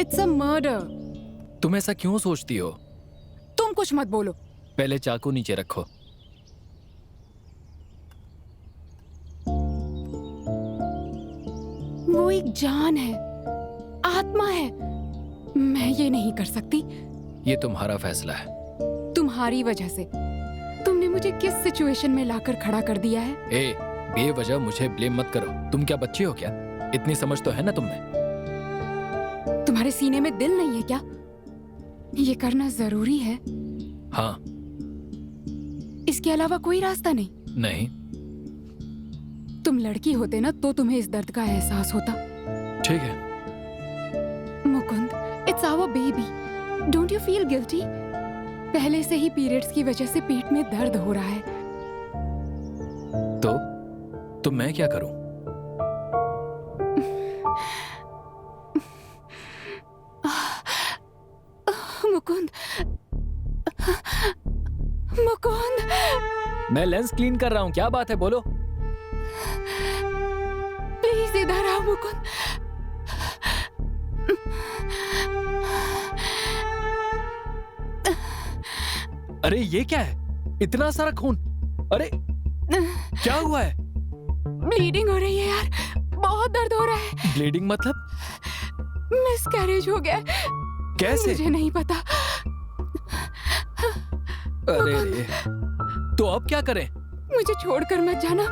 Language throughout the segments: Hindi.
It's a murder. तुम ऐसा क्यों सोचती हो? तुम कुछ मत बोलो। पहले चाकू नीचे रखो। वो एक जान है, आत्मा है। मैं ये नहीं कर सकती। ये तुम्हारा फैसला है। तुम्हारी वजह से। तुमने मुझे किस सिचुएशन में लाकर खड़ा कर दिया है। ए, बेवजह मुझे ब्लेम मत करो। तुम क्या बच्ची हो क्या? इतनी समझ तो है ना तुम में। तुम्हारे सीने में दिल नहीं है क्या? ये करना जरूरी है? हाँ। इसके अलावा कोई रास्ता नहीं? नहीं। तुम लड़की होते ना तो तुम्हें इस दर्द का एहसास होता। ठीक है। Mukund, it's our baby. Don't you feel guilty? पहले से ही पीरियड्स की वजह से पेट में दर्द हो रहा है। तो मैं क्या करूं? मुकुंद, मुकुंद। मैं लेंस क्लीन कर रहा हूं। क्या बात है, बोलो। प्लीज इधर आओ मुकुंद। अरे ये क्या है? इतना सारा खून। अरे क्या हुआ है? ब्लीडिंग हो रही है यार, बहुत दर्द हो रहा है। ब्लीडिंग मतलब? मिसकैरेज हो गया। कैसे? मुझे नहीं पता। अरे रे। तो अब क्या करें? मुझे छोड़कर मत जाना।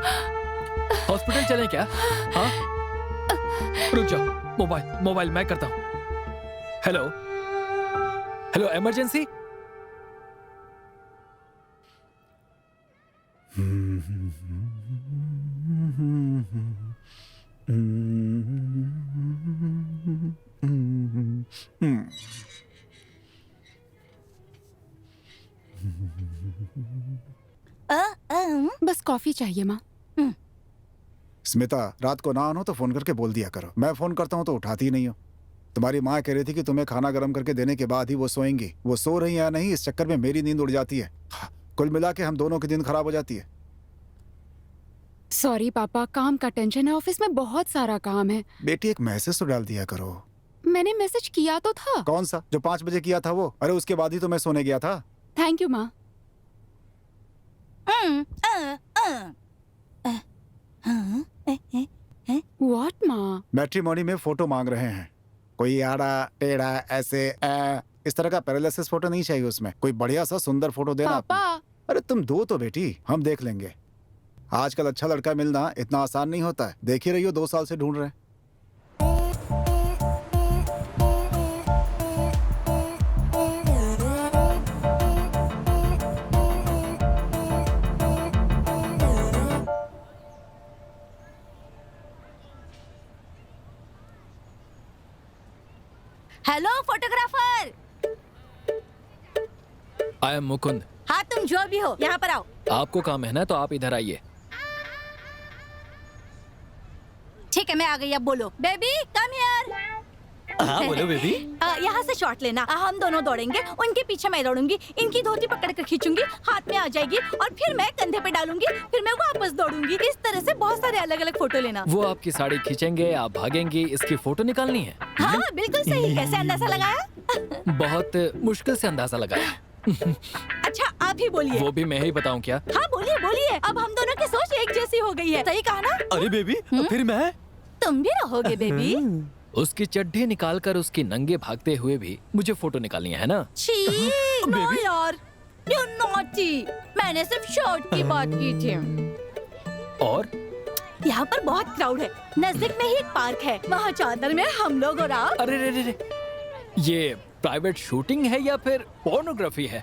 हॉस्पिटल चलें क्या? हाँ? रुक जाओ। मोबाइल मैं करता हूँ। Hello hello, emergency. बस कॉफी चाहिए माँ। स्मिता, रात को ना आनो तो फोन करके बोल दिया करो। मैं फोन करता हूँ तो उठाती ही नहीं हो। तुम्हारी माँ कह रही थी कि तुम्हें खाना गर्म करके देने के बाद ही वो सोएंगी। वो सो रही या नहीं, इस चक्कर में मेरी नींद उड़ जाती है। कुल मिला के हम दोनों की नींद खराब हो जाती है। सॉरी पापा, काम का टेंशन है। ऑफिस में बहुत सारा काम है। बेटी, एक मैसेज तो डाल दिया करो। मैंने मैसेज किया तो था। कौन सा? जो 5 बजे किया था वो? अरे उसके बाद ही तो मैं सोने गया था। थैंक यू माँ। व्हाट माँ? मैट्रिमोनी में फोटो मांग रहे हैं। कोई आड़ा टेढ़ा ऐसे इस तरह का पैरालिसिस फोटो नहीं चाहिए उसमें। कोई बढ़िया सा सुंदर फोटो देना। पापा। अरे तुम दो तो बेटी, हम देख लेंगे। आजकल अच्छा लड़का मिलना इतना आसान नहीं होता है। देख ही रही हो, 2 साल से ढूंढ रहे हैं। Hello photographer. I am Mukund. हाँ, तुम जो भी हो यहाँ पर आओ। आपको काम है ना, तो आप इधर आइए। ठीक है, मैं आ गई। अब बोलो। Baby come here. हाँ बोलो बेबी। यहाँ से शॉट लेना। हम दोनों दौड़ेंगे, उनके पीछे मैं दौड़ूंगी, इनकी धोती पकड़ कर खींचूंगी, हाथ में आ जाएगी और फिर मैं कंधे पे डालूंगी, फिर मैं वापस दौड़ूंगी। इस तरह से बहुत सारे अलग अलग फोटो लेना। वो आपकी साड़ी खींचेंगे, आप भागेंगी, इसकी फोटो निकालनी है। हाँ बिल्कुल सही। कैसे अंदाजा लगाया? बहुत मुश्किल से अंदाजा लगाया। अच्छा आप ही बोलिए। वो भी मैं ही बताऊं क्या? हाँ बोलिए बोलिए। अब हम दोनों की सोच एक जैसी हो गई है। सही कहा ना? अरे बेबी, फिर मैं? तुम भी रहोगे बेबी। उसकी चड्डी निकालकर उसकी नंगे भागते हुए भी मुझे फोटो निकालनी है ना? छी, नो यार, यू नॉटी। मैंने सिर्फ शॉट की बात की थी। और यहाँ पर बहुत क्राउड है। नजदीक में ही एक पार्क है, वहाँ चादर में हम लोग और आप। अरे रे रे रे, ये प्राइवेट शूटिंग है या फिर पोर्नोग्राफी है?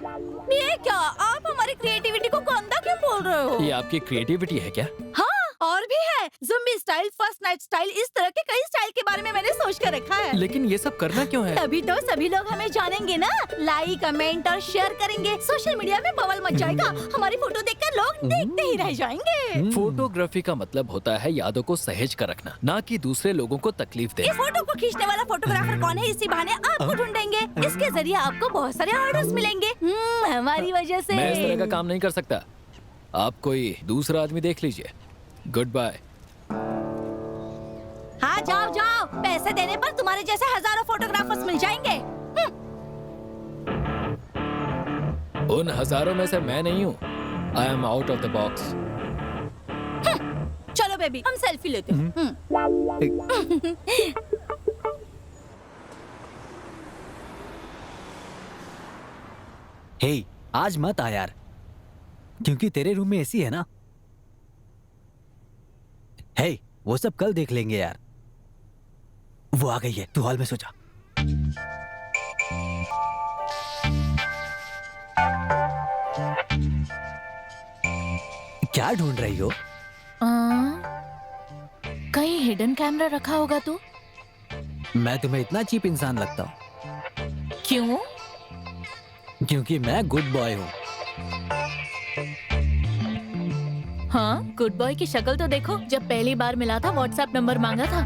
ये क्या, आप हमारी क्रिएटिविटी को गंदा क्यों बोल रहे हो? ये आपकी क्रिएटिविटी है क्या? हाँ, और भी है। ज़ुम्बी स्टाइल, फर्स्ट नाइट स्टाइल, इस तरह के कई स्टाइल के बारे में मैंने सोच कर रखा है। लेकिन ये सब करना क्यों है? तभी तो सभी लोग हमें जानेंगे ना। लाइक, कमेंट और शेयर करेंगे। सोशल मीडिया में बवाल मच जाएगा। हमारी फोटो देखकर लोग देखते ही रह जाएंगे। फोटोग्राफी का मतलब होता है यादों को सहेज कर रखना, ना कि दूसरे लोगों को तकलीफ इस देना। फोटो को खींचने वाला फोटोग्राफर कौन है, इसी बहाने आपको ढूंढेंगे। इसके जरिए आपको बहुत सारे ऑर्डर्स मिलेंगे। हमारी वजह से। मैं इस तरह का काम नहीं कर सकता। आप कोई दूसरा आदमी देख लीजिए। Good bye. हाँ जाओ जाओ। जाओ, पैसे देने पर तुम्हारे जैसे हजारों फोटोग्राफर्स मिल जाएंगे। उन हजारों में से मैं नहीं हूँ। I am out of the box. चलो बेबी, हम सेल्फी लेते हैं। हे, आज मत आ यार, क्योंकि तेरे रूम में एसी है ना। हे, वो सब कल देख लेंगे यार। वो आ गई है, तू हॉल में सो जा। क्या ढूंढ रही हो? कहीं हिडन कैमरा रखा होगा तो? मैं तुम्हें इतना चीप इंसान लगता हूँ? क्यों? क्योंकि मैं गुड बॉय हूँ। हाँ, गुड बॉय की शक्ल तो देखो। जब पहली बार मिला था व्हाट्सएप नंबर मांगा था।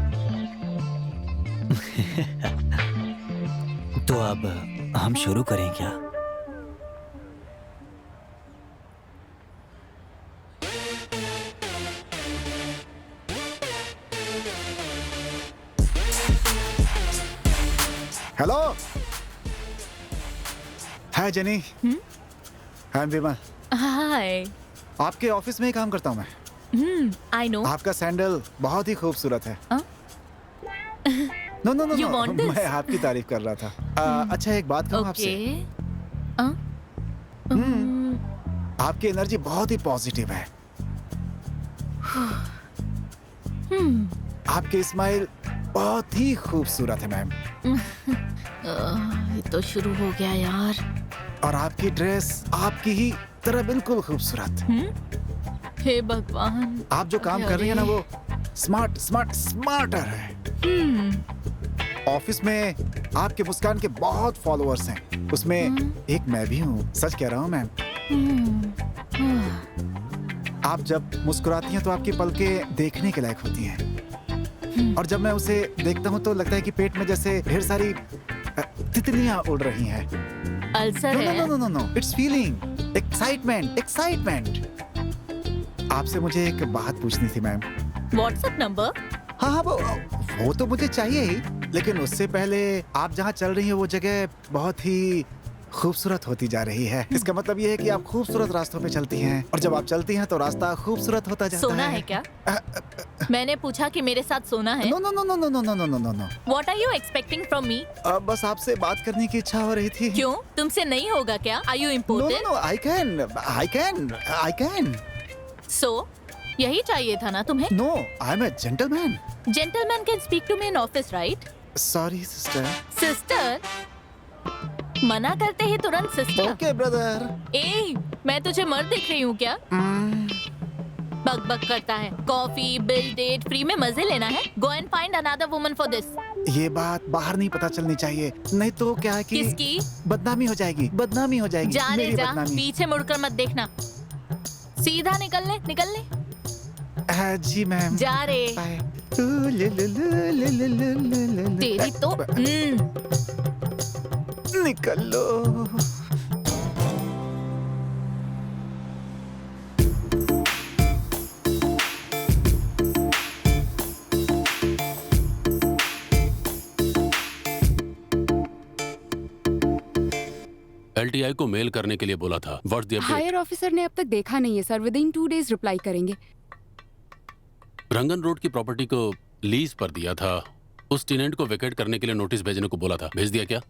तो अब हम शुरू करें क्या? हेलो, हाय जेनी। हाय विमल। हाय। आपके ऑफिस में ही काम करता हूँ मैं। I know. आपका सैंडल बहुत ही खूबसूरत है। हाँ? No no no You no, want this? मैं आपकी तारीफ कर रहा था। अच्छा, एक बात कहूँ आपसे। आपकी एनर्जी बहुत ही पॉजिटिव है। आपकी स्माइल बहुत ही खूबसूरत है मैम। ये तो शुरू हो गया यार। और आपकी ड्रेस आपकी ही तरह बिल्कुल खूबसूरत। हे भगवान। आप जो काम कर रही है ना वो स्मार्टर है। ऑफिस में आपके मुस्कान के बहुत फॉलोअर्स हैं। उसमें एक मैं भी हूँ। सच कह रहा हूँ मैम। आप जब मुस्कुराती हैं तो आपकी पलकें देखने के लायक होती हैं। और जब मैं उसे देखता हूँ तो लगता है कि पेट में जैसे ढेर सारी तितलियां उड़ रही हैं। अल्सर है? No no no no, it's feeling excitement. आपसे मुझे एक बात पूछनी थी मैम। WhatsApp number? हाँ, वो तो मुझे चाहिए ही, लेकिन उससे पहले आप जहाँ चल रही हैं वो जगह बहुत ही खूबसूरत होती जा रही है। इसका मतलब ये है कि आप खूबसूरत रास्तों पे चलती हैं, और जब आप चलती हैं तो रास्ता खूबसूरत होता जाता है। सोना है क्या? मैंने पूछा कि मेरे साथ सोना है? No no no no no no no no no no no. What are you expecting from me? बस आपसे बात करने की इच्छा हो रही थी। क्यों? तुमसे नहीं होगा क्या? Are you no important? No, I can. So, यही चाहिए था ना तुम्हें? No, I am a gentleman. Gentleman can speak to me in office, right? Sorry sister. Sister? मना करते ही तुरंत सिस्टर? Okay brother. ए, मैं तुझे मर्द दिख रही हूँ क्या? बक बक करता है। कॉफी, बिल, डेट, फ्री में मजे लेना है? Go and find another woman for this. ये बात बाहर नहीं पता चलनी चाहिए, नहीं तो क्या है कि किसकी? बदनामी हो जाएगी। जा रे मेरी जा, बदनामी। पीछे मुड़कर मत देखना। सीधा निकल ले। जी मैम। जा रे। बाय। तेरी तो निकल लो। LTI को मेल करने के लिए बोला था। What's the update? Higher officer ने अब तक देखा नहीं है सर। विदिन 2 days रिप्लाई करेंगे। रंगन रोड की प्रॉपर्टी को लीज पर दिया था। उस टेनेंट को वेकेट करने के लिए नोटिस भेजने को बोला था। भेज दिया क्या?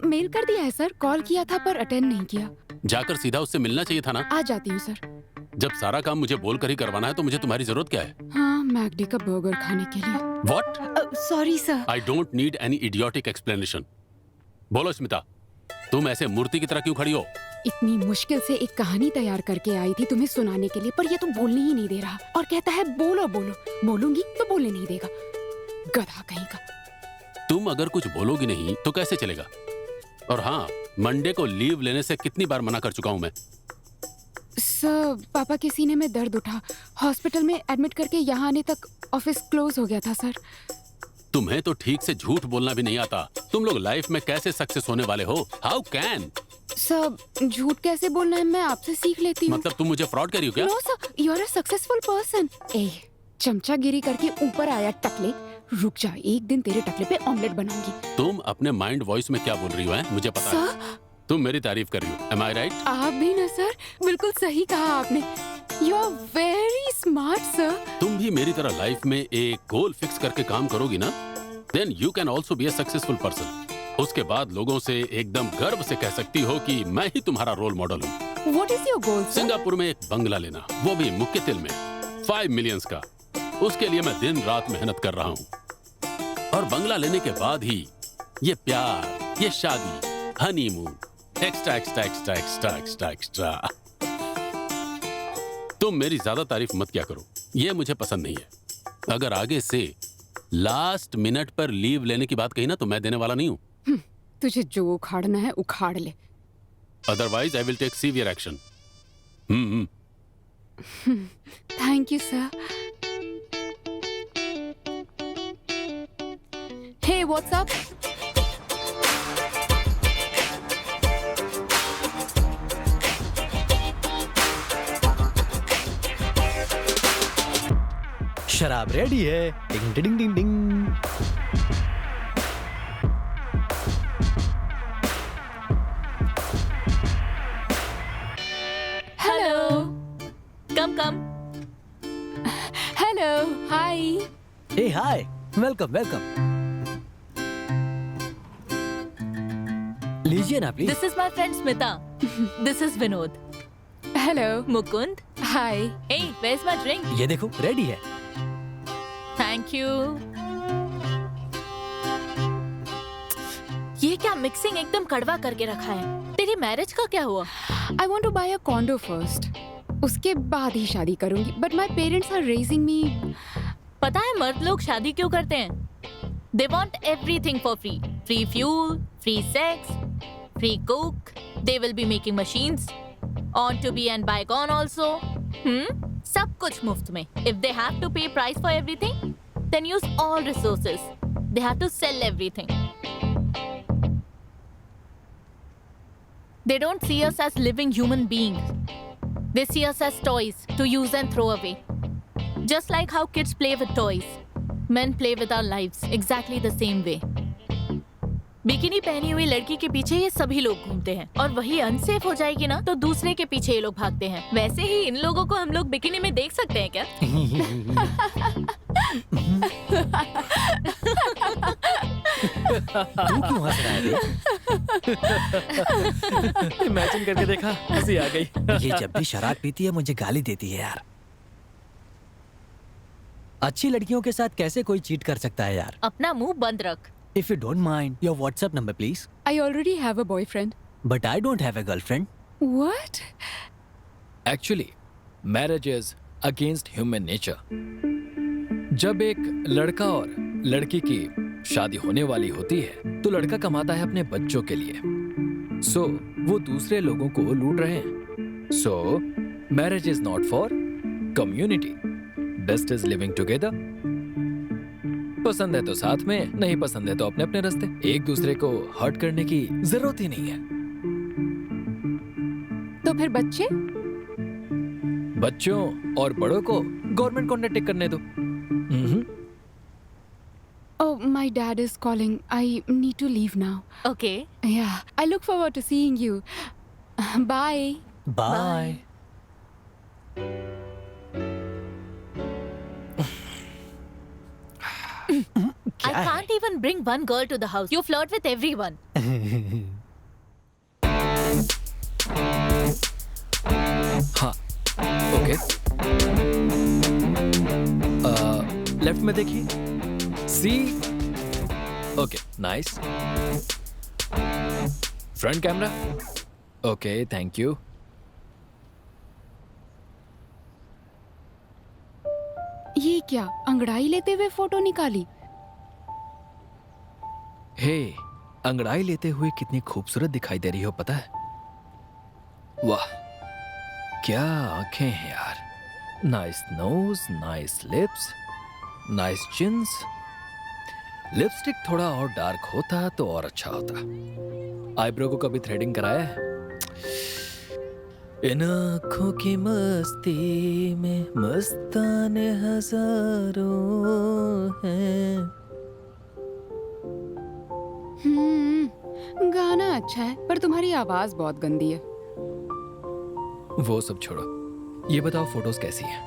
मेल कर दिया है सर। कॉल किया था पर अटेंड नहीं किया। जाकर सीधा उससे मिलना चाहिए था ना। आ जाती हूँ सर। जब सारा काम मुझे बोलकर ही करवाना है तो मुझे तुम्हारी जरूरत क्या है? हाँ, मैकडी का बर्गर खाने के लिए। What? Sorry sir. I don't need any idiotic explanation. बोलो स्मिता, तुम ऐसे मूर्ति की तरह क्यों खड़ी हो? इतनी मुश्किल से एक कहानी तैयार करके आई थी तुम्हें सुनाने के लिए, पर ये तो बोलने ही नहीं दे रहा और कहता है बोलो। बोलूंगी तो बोलने नहीं देगा। गधा कहीं का। तुम अगर कुछ बोलोगी नहीं तो कैसे चलेगा? और हाँ, मंडे को लीव लेने से कितनी बार मना कर चुका हूँ मैं। सर, पापा के सीने में दर्द उठा। हॉस्पिटल में एडमिट करके यहाँ आने तक ऑफिस क्लोज हो गया था सर। तुम्हें तो ठीक से झूठ बोलना भी नहीं आता। तुम लोग लाइफ में कैसे सक्सेस होने वाले हो? How can? सर, झूठ कैसे बोलना है मैं आपसे सीख लेती हूँ। मतलब तुम मुझे फ्रॉड कर रही हो क्या? No sir, you are a successful person. ए, चमचागिरी करके ऊपर आया टकले। रुक जा, एक दिन तेरे टकले पे ऑमलेट बनाऊंगी। तुम अपने माइंड वॉइस में क्या बोल रही हो है? मुझे पता है सर, तुम मेरी तारीफ कर रही हो। Am I right? आप भी ना सर, बिल्कुल सही कहा आपने। You are very smart sir. तुम भी मेरी तरह लाइफ में एक गोल फिक्स करके काम करोगी ना, then you can also be a successful person. उसके बाद लोगों से एकदम गर्व से कह सकती हो कि मैं ही तुम्हारा रोल मॉडल हूँ। What is your goal sir? Singapore में एक बंगला लेना, वो भी मुक्केतिल में, 5 मिलियंस का। उसके लिए मैं दिन रात मेहनत कर रहा हूँ। और बंगला लेने के बाद ही ये प्यार, ये शादी, honeymoon, extra extra extra extra extra extra. तुम मेरी ज्यादा तारीफ मत क्या करो, ये मुझे पसंद नहीं है। अगर आगे से लास्ट मिनट पर लीव लेने की बात कही ना, तो मैं देने वाला नहीं हूँ। तुझे जो उखाड़ना है उखाड़ ले। Otherwise I will take severe action. Thank you sir. Hey what's up? शराब रेडी है। Ding ding ding ding. Hello, come. Hello, hi. Hey hi, welcome welcome. लीजिए ना please. This is my friend Smita. This is Vinod. Hello, Mukund. Hi. Hey, where is my drink? ये देखो रेडी है। Thank you. ये क्या मिक्सिंग एकदम कड़वा करके रखा है। तेरी मैरिज का क्या हुआ? I want to buy a condo first, उसके बाद ही शादी करूंगी। But my parents are raising me. पता है मर्द लोग शादी क्यों करते हैं? They want everything for free. Free fuel, free sex, free cook. They will be making machines on to be and bygone also. सब कुछ मुफ्त में। If they have to pay price for everything, then use all resources. They have to sell everything. They don't see us as living human beings. They see us as toys to use and throw away. Just like how kids play with toys, men play with our lives exactly the same way. Bikini पहनी हुई लड़की के पीछे ये सभी लोग घूमते हैं, और वही अनसेफ हो जाएगी ना तो दूसरे के पीछे ये लोग भागते हैं। वैसे ही इन लोगों को हम लोग बिकिनी में देख सकते हैं क्या? तू क्यों हंस रहा है? इमेजिन करके देखा, हंसी आ गई। ये जब भी शराब पीती है मुझे गाली देती है यार। अच्छी लड़कियों के साथ कैसे कोई चीट कर सकता है यार? अपना मुंह बंद रख। If you don't mind, your WhatsApp number, please. I already have a boyfriend. But I don't have a girlfriend. What? Actually marriage is against human nature. जब एक लड़का और लड़की की शादी होने वाली होती है तो लड़का कमाता है अपने बच्चों के लिए। सो वो दूसरे लोगों को लूट रहे हैं। सो marriage is not for community, best is living together. पसंद है तो साथ में, नहीं पसंद है तो अपने अपने रास्ते। एक दूसरे को हर्ट करने की जरूरत ही नहीं है। तो फिर बच्चे? बच्चों और बड़ों को गवर्नमेंट कॉन्टेक्ट करने दो। Oh, my dad is calling. I need to leave now. Okay. Yeah, I look forward to seeing you. Bye. Bye. I can't even bring one girl to the house. You flirt with everyone. हाँ, ओके। लेफ्ट में देखिए। See. Okay, nice. Front camera. Okay, thank you. ये क्या अंगड़ाई लेते हुए फोटो निकाली? हे, अंगड़ाई लेते हुए कितनी खूबसूरत दिखाई दे रही हो, पता है? वाह, क्या आंखें हैं यार। Nice nose, nice lips, nice chins. Lipstick थोड़ा और डार्क होता तो और अच्छा होता। आईब्रो को कभी थ्रेडिंग कराया है? इन आँखों की मस्ती में मस्ताने हजारों हैं। गाना अच्छा है पर तुम्हारी आवाज बहुत गंदी है। वो सब छोड़ो, ये बताओ फोटोज कैसी हैं?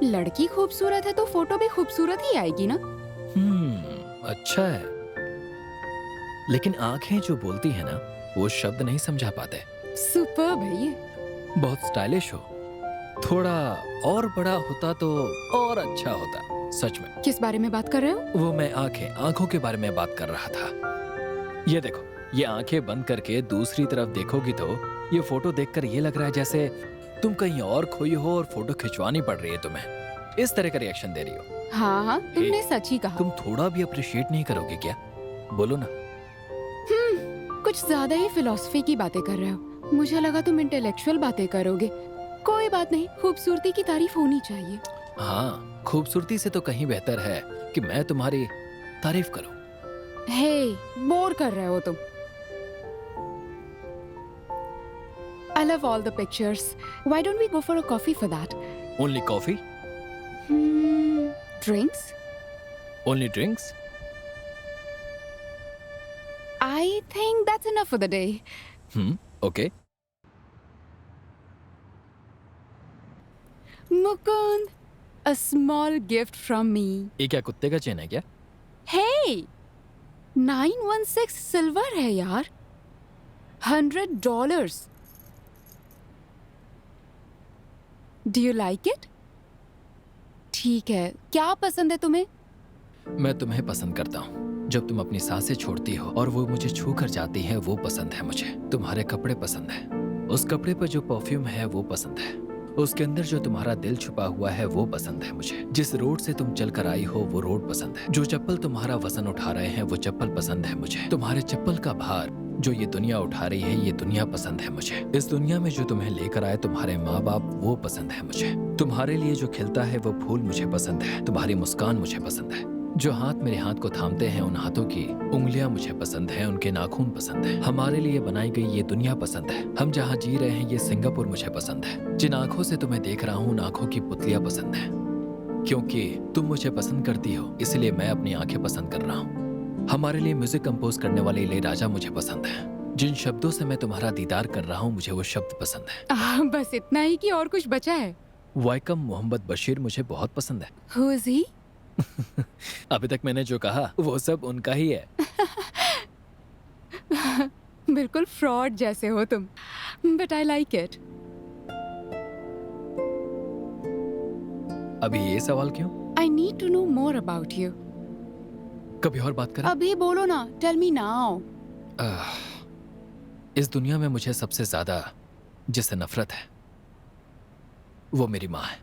लड़की खूबसूरत है तो फोटो भी खूबसूरत ही आएगी ना। अच्छा है, लेकिन आंखें जो बोलती है ना वो शब्द नहीं समझा पाते। सुपर्ब है ये। बहुत स्टाइलिश हो, थोड़ा और बड़ा होता तो और अच्छा होता। सच में। किस बारे में बात कर रहे हो? वो मैं आंखों के बारे में बात कर रहा था। ये देखो, ये आंखें बंद करके दूसरी तरफ देखोगी तो ये फोटो देखकर ये लग रहा है जैसे तुम कहीं और खोई हो और फोटो खिंचवानी पड़ रही है तुम्हें। इस तरह का रिएक्शन दे रही हो। हाँ, तुमने सच ही कहा। तुम थोड़ा भी अप्रिशिएट नहीं करोगे क्या? बोलो ना। कुछ ज्यादा ही फिलॉसफी की बातें कर रहे हो। मुझे लगा तुम इंटेलेक्चुअल बातें करोगे। कोई बात नहीं, खूबसूरती की तारीफ होनी चाहिए। हाँ, खूबसूरती से तो कहीं बेहतर है कि मैं तुम्हारी तारीफ करूं। हे, बोर कर रहे हो तुम। I love all the pictures. Why don't we go for a coffee for that? Only coffee? Drinks? Only drinks? I think that's enough for the day. Okay. Mukund, a small gift from me. ये क्या कुत्ते का चेन है क्या? Hey, 916 सिल्वर है यार। $100. Do you like it? ठीक है, क्या पसंद है तुम्हें? मैं तुम्हें पसंद करता हूँ। जब तुम अपनी सांसें छोड़ती हो और वो मुझे छू कर जाती है, वो पसंद है मुझे। तुम्हारे कपड़े पसंद है। उस कपड़े पर जो परफ्यूम है वो पसंद है। उसके अंदर जो तुम्हारा दिल छुपा हुआ है वो पसंद है मुझे। जिस रोड से तुम चल कर आई हो वो रोड पसंद है। जो चप्पल तुम्हारा वजन उठा रहे हैं वो चप्पल पसंद है मुझे। तुम्हारे चप्पल का भार जो ये दुनिया उठा रही है, ये दुनिया पसंद है मुझे। इस दुनिया में जो तुम्हें लेकर आए तुम्हारे माँ बाप, वो पसंद है मुझे। तुम्हारे लिए जो खिलता है वो फूल मुझे पसंद है। तुम्हारी मुस्कान मुझे पसंद है। जो हाथ मेरे हाथ को थामते हैं उन हाथों की उंगलियां मुझे पसंद है। उनके नाखून पसंद है। हमारे लिए बनाई गई ये दुनिया पसंद है। हम जहाँ जी रहे हैं ये सिंगापुर मुझे पसंद है। जिन आंखों से तुम्हें देख रहा हूँ उन आंखों की पुतलियां पसंद है। क्योंकि तुम मुझे पसंद करती हो इसलिए मैं अपनी आंखें पसंद कर रहा हूँ। हमारे लिए म्यूजिक कंपोज करने वाले इलैयाराजा मुझे पसंद है। जिन शब्दों से मैं तुम्हारा दीदार कर रहा हूँ मुझे वो शब्द पसंद है। बस इतना ही कि और कुछ बचा है? वाइकम मोहम्मद बशीर मुझे बहुत पसंद है। Who is he? अभी तक मैंने जो कहा वो सब उनका ही है। बिल्कुल फ्रॉड जैसे हो तुम, बट आई लाइक इट। अभी ये सवाल क्यों? I need to know more about you. कभी और बात करें? अभी बोलो ना, टेल मी नाउ। इस दुनिया में मुझे सबसे ज्यादा जिससे नफरत है वो मेरी माँ है।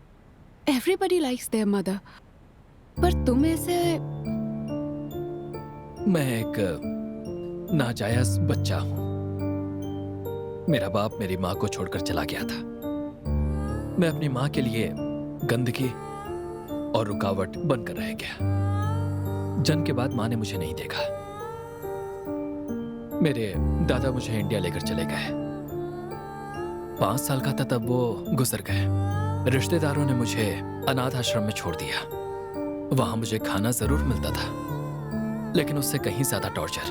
एवरीबडी लाइक्स देयर मदर, पर तुम ऐसे। मैं एक नाजायज बच्चा हूं। मेरा बाप मेरी माँ को छोड़कर चला गया था। मैं अपनी माँ के लिए गंदगी और रुकावट बनकर रह गया। जन्म के बाद माँ ने मुझे नहीं देखा। मेरे दादा मुझे इंडिया लेकर चले गए। 5 साल का था तब वो गुजर गए। रिश्तेदारों ने मुझे अनाथ आश्रम में छोड़ दिया। वहां मुझे खाना जरूर मिलता था, लेकिन उससे कहीं ज्यादा टॉर्चर।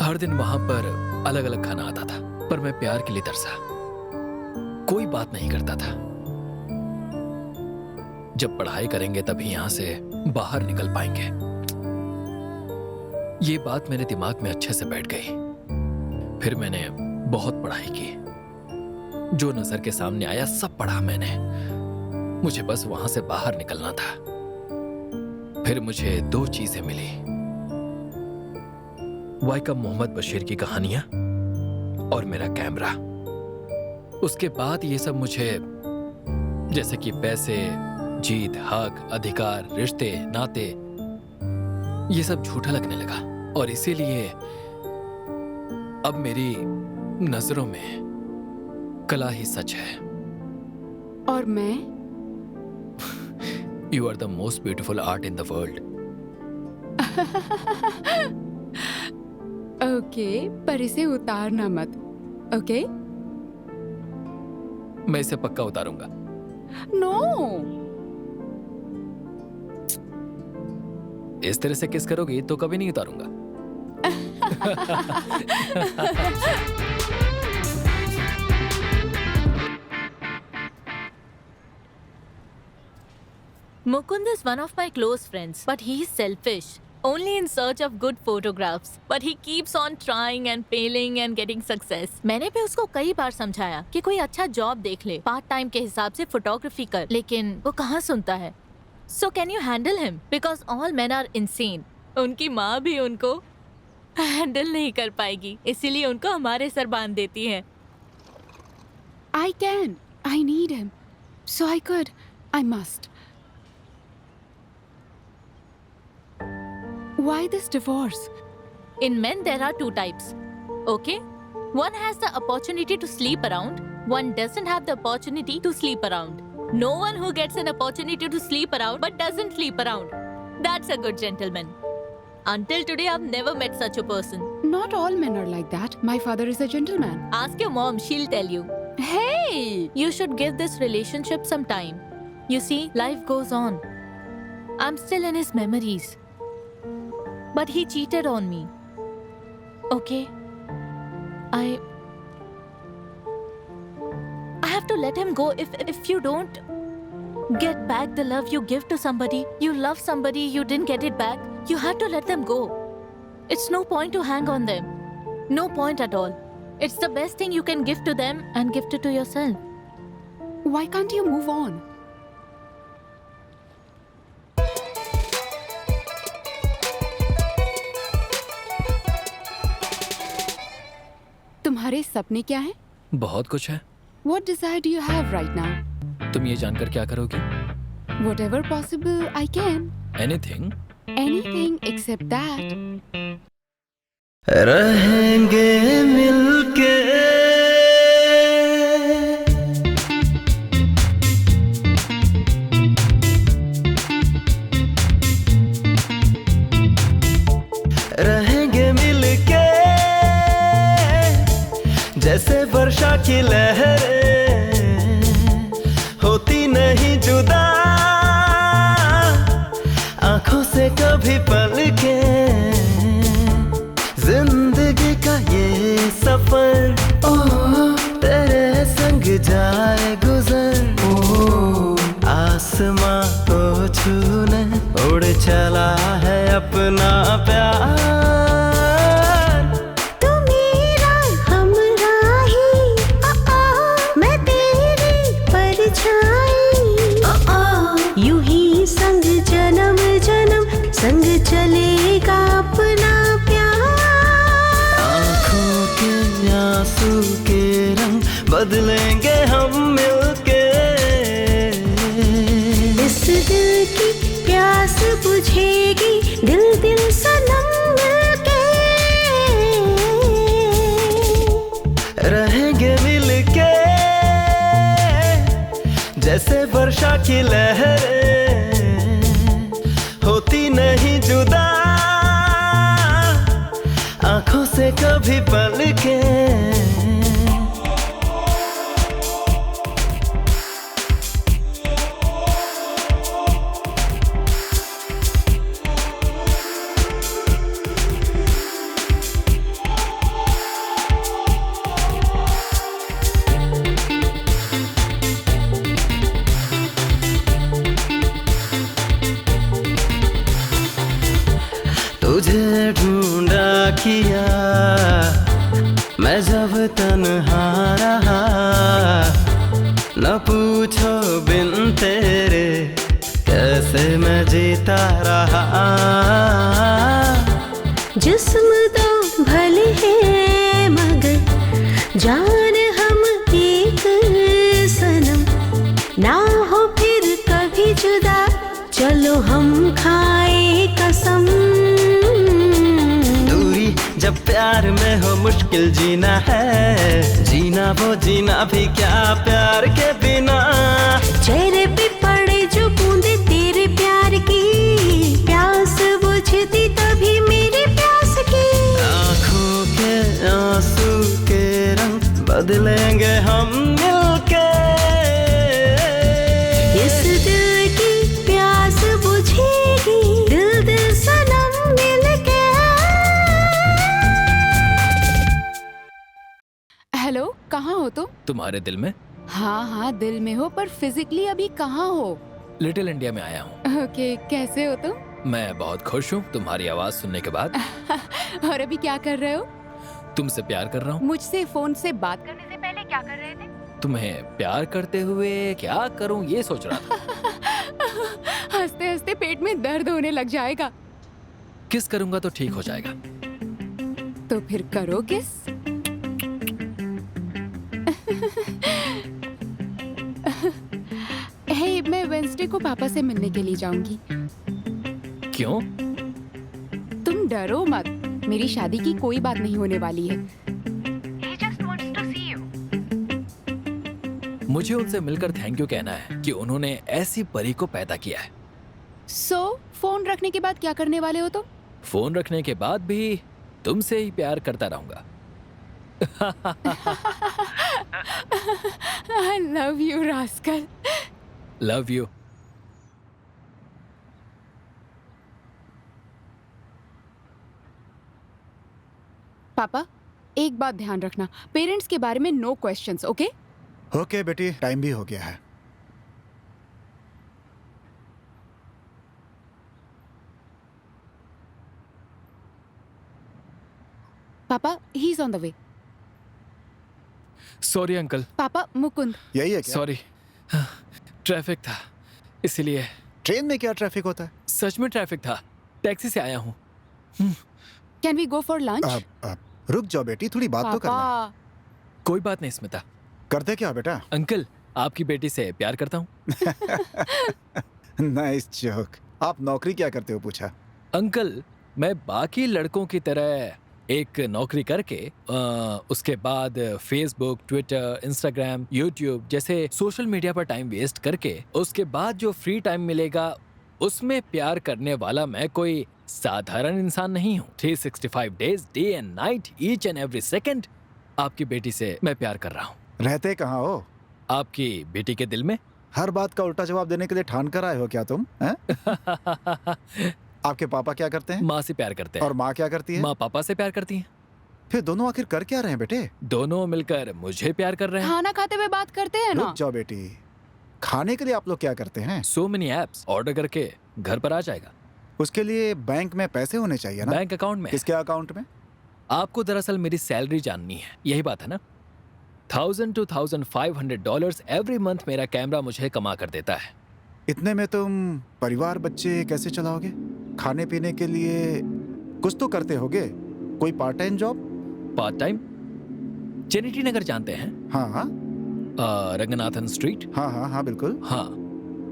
हर दिन वहां पर अलग अलग खाना आता था, पर मैं प्यार के लिए तरसा। कोई बात नहीं करता था। जब पढ़ाई करेंगे तभी यहां से बाहर निकल पाएंगे। ये बात मेरे दिमाग में अच्छे से बैठ गई। फिर मैंने बहुत पढ़ाई की। जो नजर के सामने आया सब पढ़ा मैंने। मुझे बस वहां से बाहर निकलना था। फिर मुझे 2 चीजें मिली, वाइकम मोहम्मद बशीर की कहानियां और मेरा कैमरा। उसके बाद ये सब मुझे जैसे कि पैसे, जीत, हक, अधिकार, रिश्ते, नाते, ये सब झूठा लगने लगा। और इसीलिए अब मेरी नजरों में कला ही सच है। और मैं? You are the most beautiful art in the world. Okay, पर इसे उतारना मत। ओके? मैं इसे पक्का उतारूंगा। नो। इस तरह से किस करोगी तो कभी नहीं उतारूंगा। Mukund is one of my close friends, but he is selfish. Only in search of good photographs. But he keeps on trying and failing and getting success. मैंने भी उसको कई बार समझाया कि कोई अच्छा जॉब देख ले, पार्ट टाइम के हिसाब से फोटोग्राफी कर, लेकिन वो कहाँ सुनता है। So can you handle him? Because all men are insane. उनकी माँ भी उनको हैंडल नहीं कर पाएगी, इसीलिए उनको हमारे सर बांध देती है। I can. I need him. So I could. I must. Why this divorce? In men, there are two types. Okay? One has the opportunity to sleep around. One doesn't have the opportunity to sleep around. No one who gets an opportunity to sleep around but doesn't sleep around. That's a good gentleman. Until today, I've never met such a person. Not all men are like that. My father is a gentleman. Ask your mom, she'll tell you. Hey! You should give this relationship some time. You see, life goes on. I'm still in his memories. But he cheated on me. Okay? I have to let him go. If you don't get back the love you give to somebody, you love somebody, you didn't get it back, you have to let them go. It's no point to hang on them. No point at all. It's the best thing you can give to them and gift it to yourself. Why can't you move on? तुम्हारे सपने क्या हैं? बहुत कुछ है। What desire do you have right now? तुम ये जानकर क्या करोगी? Whatever possible I can. Anything? Anything except that. रहेंगे मिलके रहेंगे मिलके जैसे वर्षा की लहरें होती नहीं जुदा आंखों से कभी पलके जिंदगी का ये सफर तेरे संग जाए गुजर आसमां को छूने उड़ चला है अपना प्यार तू मेरा हमराही मैं तेरी परछाई यूं ही संग जन्म जन्म संग चलेगा अपना आंसू के रंग बदलेंगे हम मिलके इस दिल की प्यास बुझेगी दिल दिल सनम मिलके रहेंगे मिलके जैसे वर्षा की लहरें होती नहीं जुदा आंखों से कभी पलके तुझे ढूंढा किया मैं जब तन्हा रहा न पूछो बिन तेरे कैसे मैं जीता रहा जिस्म तो भले हैं मगर जान हम एक सनम ना हो फिर कभी जुदा चलो हम खाए कसम जब प्यार में हो मुश्किल जीना है जीना वो जीना भी क्या प्यार के बिना चेहरे पे पड़े जो बूंदे तेरे प्यार की प्यास बुझती तभी मेरी प्यास की आंखों के आंसू के रंग बदलेंगे हम मिलके। इस दिल की प्यास बुझेगी, दिल दिल सनम मिलके। हेलो, कहाँ हो तुम? तुम्हारे दिल में? हाँ हाँ, दिल में हो, पर फिजिकली अभी कहाँ हो? लिटिल इंडिया में आया हूँ। ओके, कैसे हो तुम? मैं बहुत खुश हूँ तुम्हारी आवाज सुनने के बाद। और अभी क्या कर रहे हो? तुमसे प्यार कर रहा हूँ। मुझसे फोन से बात करने से पहले क्या कर रहे थे? तुम्हें प्यार करते हुए क्या करूँ ये सोच रहा था। हंसते हंसते पेट में दर्द होने लग जाएगा। किस करूंगा तो ठीक हो जाएगा। तो फिर करो किस। हे, मैं वेंसडे को पापा से मिलने के लिए जाऊंगी। क्यों? तुम डरो मत, मेरी शादी की कोई बात नहीं होने वाली है। मुझे उनसे मिलकर थैंक यू कहना है कि उन्होंने ऐसी परी को पैदा किया है। सो फोन रखने के बाद क्या करने वाले हो तुम? फोन रखने के बाद भी तुमसे ही प्यार करता रहूंगा। I love you, rascal. Love you. पापा, एक बात ध्यान रखना, पेरेंट्स के बारे में नो क्वेश्चंस, ओके? ओके बेटी, टाइम भी हो गया है। पापा, he is on the way. Sorry uncle. पापा, मुकुंद। यही है क्या? सॉरी, ट्रैफिक था इसलिए। ट्रेन में क्या ट्रैफिक होता है? सच में ट्रैफिक था, टैक्सी से आया हूँ। Can we go for lunch? रुक जाओ बेटी, थोड़ी बात तो कर ले। पापा, कोई बात नहीं स्मिता। करते क्या बेटा? अंकल, आपकी बेटी से प्यार करता हूँ। Nice joke. आप नौकरी क्या करते हो पूछा? अंकल, मैं बाकी लड़कों की तरह एक नौकरी करके उसके बाद फेसबुक, ट्विटर, इंस्टाग्राम, यूट्यूब जैसे सोशल मीडिया पर टाइम वेस्ट करके उसके बाद जो फ्री टाइम मिलेगा उसमें प्यार करने वाला मैं कोई साधारण इंसान नहीं हूँ। 365 days, day and night, each and every second आपकी बेटी से मैं प्यार कर रहा हूँ। रहते कहाँ हो? आपकी बेटी के दिल में। हर बात का उल्टा जवाब देने के लिए ठान कर आए हो क्या तुम? आपके पापा क्या करते हैं? माँ से प्यार करते हैं। और माँ क्या करती है? माँ पापा से प्यार करती हैं। फिर दोनों आखिर कर क्या रहे हैं बेटे? दोनों मिलकर मुझे प्यार कर रहे हैं। खाना खाते हुए बात करते हैं ना? रुक जाओ बेटी, खाने के लिए आप लोग क्या करते हैं? सो मेनी एप्स, ऑर्डर करके घर पर आ जाएगा। उसके लिए बैंक में पैसे होने चाहिए ना? बैंक अकाउंट में। किसके अकाउंट में? आपको दरअसल मेरी सैलरी जाननी है, यही बात है ना? $1000 to $1500 एवरी मंथ मेरा कैमरा मुझे कमा कर देता है। इतने में तुम परिवार बच्चे कैसे चलाओगे? खाने पीने के लिए कुछ तो करते होगे, कोई part time job? Part time? Charity नगर जानते हैं? हाँ हाँ रंगनाथन स्ट्रीट। हाँ हाँ हाँ बिल्कुल। हाँ,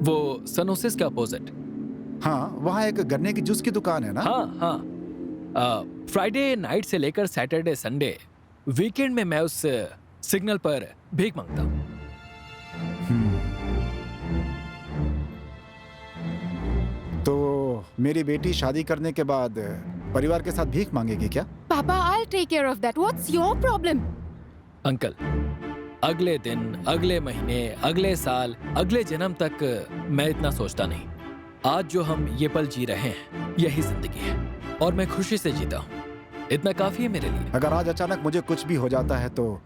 वो सनोसिस के अपोजिट। हाँ, वहाँ एक गन्ने की जूस की दुकान है ना? हाँ हाँ। फ्राइडे नाइट से लेकर सैटरडे संडे वीकेंड में मैं उस सिग्नल पर भीख मांगता हूँ। तो मेरी बेटी शादी करने के बाद परिवार के साथ भीख मांगेगी क्या? पापा, I'll take care of that. What's your problem? Uncle, अगले दिन, अगले महीने, अगले साल, अगले जन्म तक मैं इतना सोचता नहीं। आज जो हम ये पल जी रहे हैं यही जिंदगी है और मैं खुशी से जीता हूँ। इतना काफी है मेरे लिए। अगर आज अचानक मुझे कुछ भी हो जाता है तो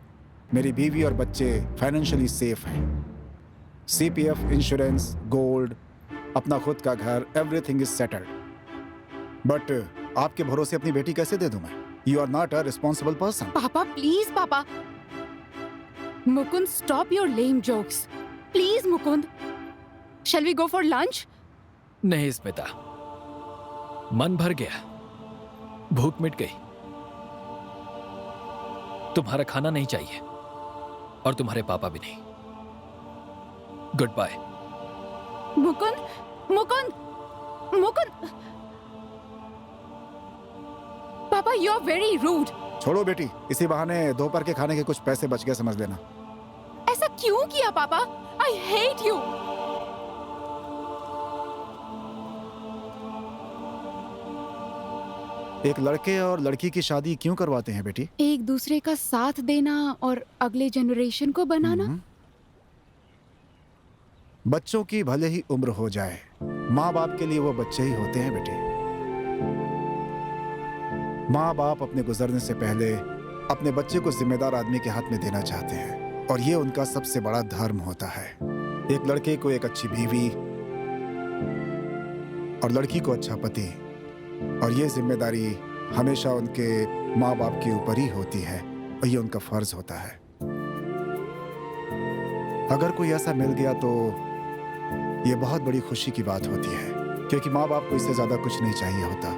मेरी बीवी और बच्चे फाइनेंशियली सेफ हैं। CPF, इंश्योरेंस, गोल्ड, अपना खुद का घर, एवरीथिंग इज सेटल्ड। बट आपके भरोसे अपनी बेटी कैसे दे दूं मैं? You are not a responsible person. पापा, प्लीज पापा। Mukund, stop your lame jokes. Please, Mukund. Shall we go for lunch? नहीं स्मिता, मन भर गया, भूख मिट गई। तुम्हारा खाना नहीं चाहिए और तुम्हारे पापा भी नहीं। Goodbye. मुकुंद, मुकुंद, मुकुंद। पापा, you are very rude. छोड़ो बेटी, इसी बहाने दोपहर के खाने के कुछ पैसे बच गए समझ लेना। ऐसा क्यों किया पापा? I hate you. एक लड़के और लड़की की शादी क्यों करवाते हैं बेटी? एक दूसरे का साथ देना और अगले जनरेशन को बनाना। बच्चों की भले ही उम्र हो जाए, माँ बाप के लिए वो बच्चे ही होते हैं बेटी। माँ बाप अपने गुजरने से पहले अपने बच्चे को जिम्मेदार आदमी के हाथ में देना चाहते हैं और ये उनका सबसे बड़ा धर्म होता है। एक लड़के को एक अच्छी बीवी और लड़की को अच्छा पति, और ये जिम्मेदारी हमेशा उनके माँ बाप के ऊपर ही होती है और ये उनका फर्ज होता है। अगर कोई ऐसा मिल गया तो ये बहुत बड़ी खुशी की बात होती है, क्योंकि माँ बाप को इससे ज्यादा कुछ नहीं चाहिए होता।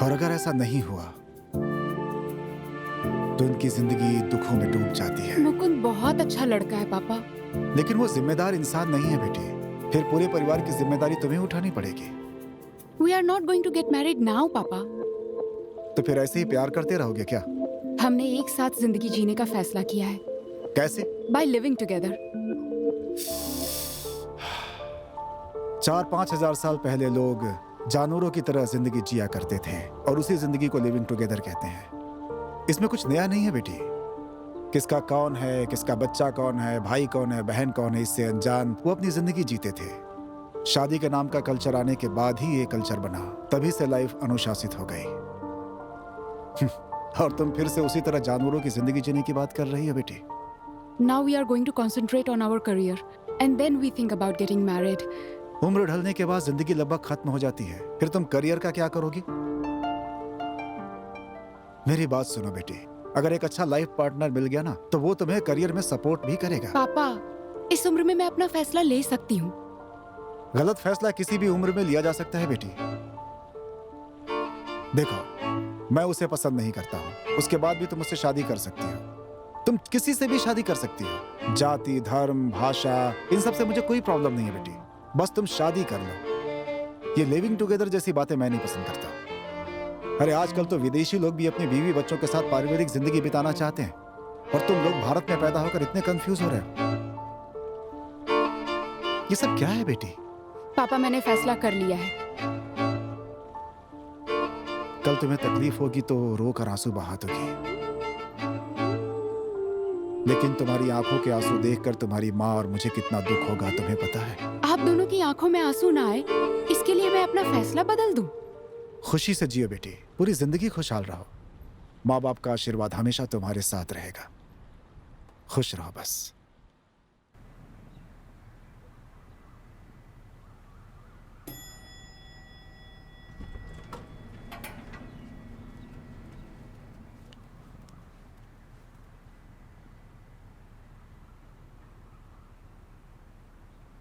और अगर ऐसा नहीं हुआ तो उनकी जिंदगी दुखों में डूब जाती है। मुकुंद बहुत अच्छा लड़का है पापा। लेकिन वो जिम्मेदार इंसान नहीं है बेटी, फिर पूरे परिवार की जिम्मेदारी तुम्हें उठानी पड़ेगी। We are not going to get married now, पापा। तो फिर ऐसे ही प्यार करते रहोगे क्या? हमने एक साथ जिंदगी जीने का फैसला किया है। कैसे? By living together। 4-5 हजार साल पहले लोग जानवरों की तरह जिंदगी जिया करते थे और उसी जिंदगी को लिविंग टुगेदर कहते हैं। इसमें कुछ नया नहीं है बेटी। किसका कौन है, किसका बच्चा कौन है, भाई कौन है, बहन कौन है, इससे अनजान वो अपनी जिंदगी जीते थे। शादी के नाम का कल्चर आने के बाद ही ये कल्चर बना, तभी से लाइफ अनुशासित हो गई। और तुम फिर से उसी तरह जानवरों की जिंदगी जीने की बात कर रही हो बेटी। Now we are going to concentrate on our career and then we think about getting married। उम्र ढलने के बाद जिंदगी लगभग खत्म हो जाती है, फिर तुम करियर का क्या करोगी? मेरी बात सुनो बेटी, अगर एक अच्छा लाइफ पार्टनर मिल गया ना तो वो तुम्हें करियर में सपोर्ट भी करेगा। पापा, इस उम्र में मैं अपना फैसला ले सकती हूँ। गलत फैसला किसी भी उम्र में लिया जा सकता है बेटी। देखो, मैं उसे पसंद नहीं करता हूँ, उसके बाद भी तुम उससे शादी कर सकती हो। तुम किसी से भी शादी कर सकती हो। जाति, धर्म, भाषा, इन सब से मुझे कोई प्रॉब्लम नहीं है बेटी, बस तुम शादी कर लो। ये लिविंग टुगेदर जैसी बातें मैं नहीं पसंद करता। अरे आजकल तो विदेशी लोग भी अपनी बीवी बच्चों के साथ पारिवारिक जिंदगी बिताना चाहते हैं, और तुम लोग भारत में पैदा होकर इतने कंफ्यूज हो रहे हो। ये सब क्या है बेटी? पापा, मैंने फैसला कर लिया है। कल तुम्हें तकलीफ होगी तो रो कर आंसू बहा दोगी, लेकिन तुम्हारी आंखों के आंसू देखकर तुम्हारी माँ और मुझे कितना दुख होगा तुम्हें पता है? आप दोनों की आंखों में आंसू ना आए, इसके लिए मैं अपना फैसला बदल दूं? खुशी से जियो बेटी, पूरी जिंदगी खुशहाल रहो। माँ बाप का आशीर्वाद हमेशा तुम्हारे साथ रहेगा। खुश रहो बस।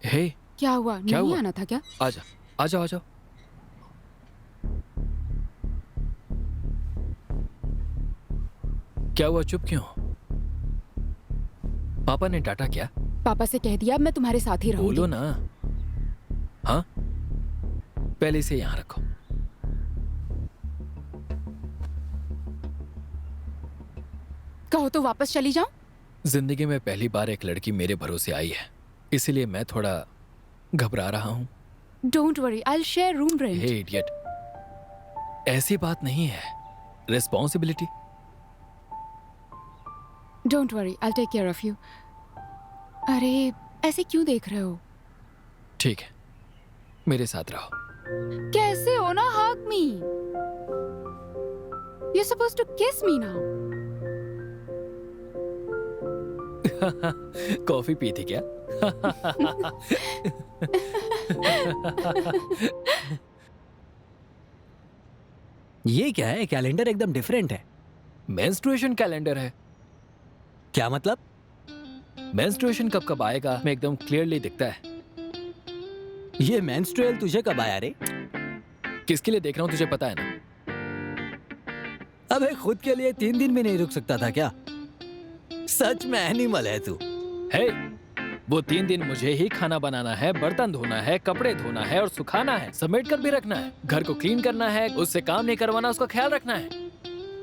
हे, क्या हुआ? क्या नहीं हुआ? आना था क्या? आजा, आजा, आजा। क्या हुआ, चुप क्यों? पापा ने डांटा क्या? पापा से कह दिया मैं तुम्हारे साथ ही रहूंगी। बोलो ना। हाँ, पहले इसे यहां रखो। कहो तो वापस चली जाऊं? जिंदगी में पहली बार एक लड़की मेरे भरोसे आई है, इसीलिए मैं थोड़ा घबरा रहा हूं। Don't worry, I will share room rent. Hey idiot, ऐसी बात नहीं है। Responsibility. Don't worry, I will take care of you. अरे ऐसे क्यों देख रहे हो? ठीक है, मेरे साथ रहो। कैसे हो ना? हग मी। यू सपोज्ड टू किस मी नाउ। कॉफी पी थी क्या? ये क्या है? कैलेंडर एकदम डिफरेंट है। मेंस्ट्रुएशन कैलेंडर है। क्या मतलब? मेंस्ट्रुएशन कब कब आएगा मैं एकदम क्लियरली दिखता है। ये मेंस्ट्रुअल तुझे कब आया रे? किसके लिए देख रहा हूं तुझे पता है ना? अबे खुद के लिए 3 दिन भी नहीं रुक सकता था क्या? सच में एनिमल है तू। हे, वो 3 दिन मुझे ही खाना बनाना है, बर्तन धोना है, कपड़े धोना है और सुखाना है, समेट कर भी रखना है, घर को क्लीन करना है, उससे काम नहीं करवाना, उसका ख्याल रखना है।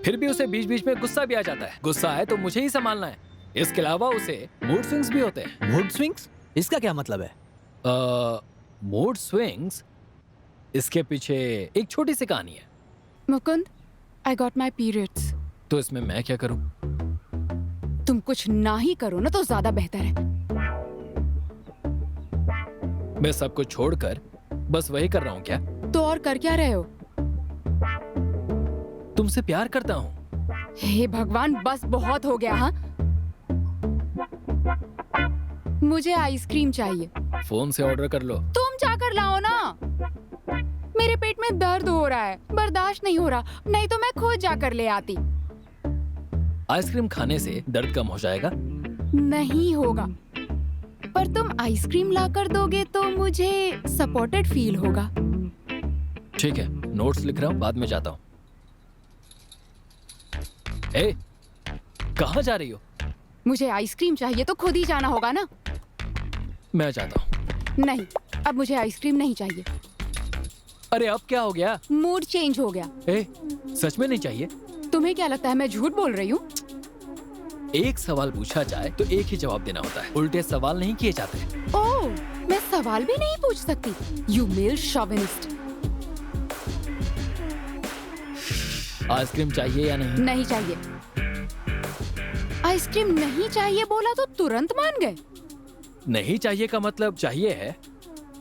फिर भी उसे बीच बीच में गुस्सा भी आ जाता है। गुस्सा है तो मुझे ही संभालना है। इसके अलावा उसे मूड स्विंग्स भी होते हैं। Mood swings? इसका क्या मतलब है? मूड स्विंग्स, इसके पीछे एक छोटी सी कहानी है। Mukund, I got my periods. तो इसमें मैं क्या करूं? तुम कुछ ना ही करो ना तो ज्यादा बेहतर है। मैं सब कुछ छोड़कर बस वही कर रहा हूं क्या? तो और कर क्या रहे हो? तुमसे प्यार करता हूं। हे भगवान, बस बहुत हो गया। हाँ, मुझे आइसक्रीम चाहिए। फोन से ऑर्डर कर लो। तुम जाकर लाओ ना। मेरे पेट में दर्द हो रहा है, बर्दाश्त नहीं हो रहा, नहीं तो मैं खुद जाकर ले आती। आइसक्रीम खाने से दर्द कम हो जाएगा? नहीं होगा, पर तुम आइसक्रीम लाकर दोगे तो मुझे सपोर्टेड फील होगा। ठीक है, नोट्स लिख रहा हूँ, बाद में जाता हूँ। ए, कहाँ जा रही हो? मुझे आइसक्रीम चाहिए तो खुद ही जाना होगा ना। मैं जाता हूँ। नहीं, अब मुझे आइसक्रीम नहीं चाहिए। अरे अब क्या हो गया? मूड चेंज हो गया। ए, सच में नहीं चाहिए? तुम्हें क्या लगता है मैं झूठ बोल रही हूँ? एक सवाल पूछा जाए तो एक ही जवाब देना होता है, उल्टे सवाल नहीं किए जाते। ओह, मैं सवाल भी नहीं पूछ सकती। You mail chauvinist. आइसक्रीम चाहिए या नहीं? नहीं चाहिए। आइसक्रीम नहीं चाहिए बोला तो तुरंत मान गए। नहीं चाहिए का मतलब चाहिए है।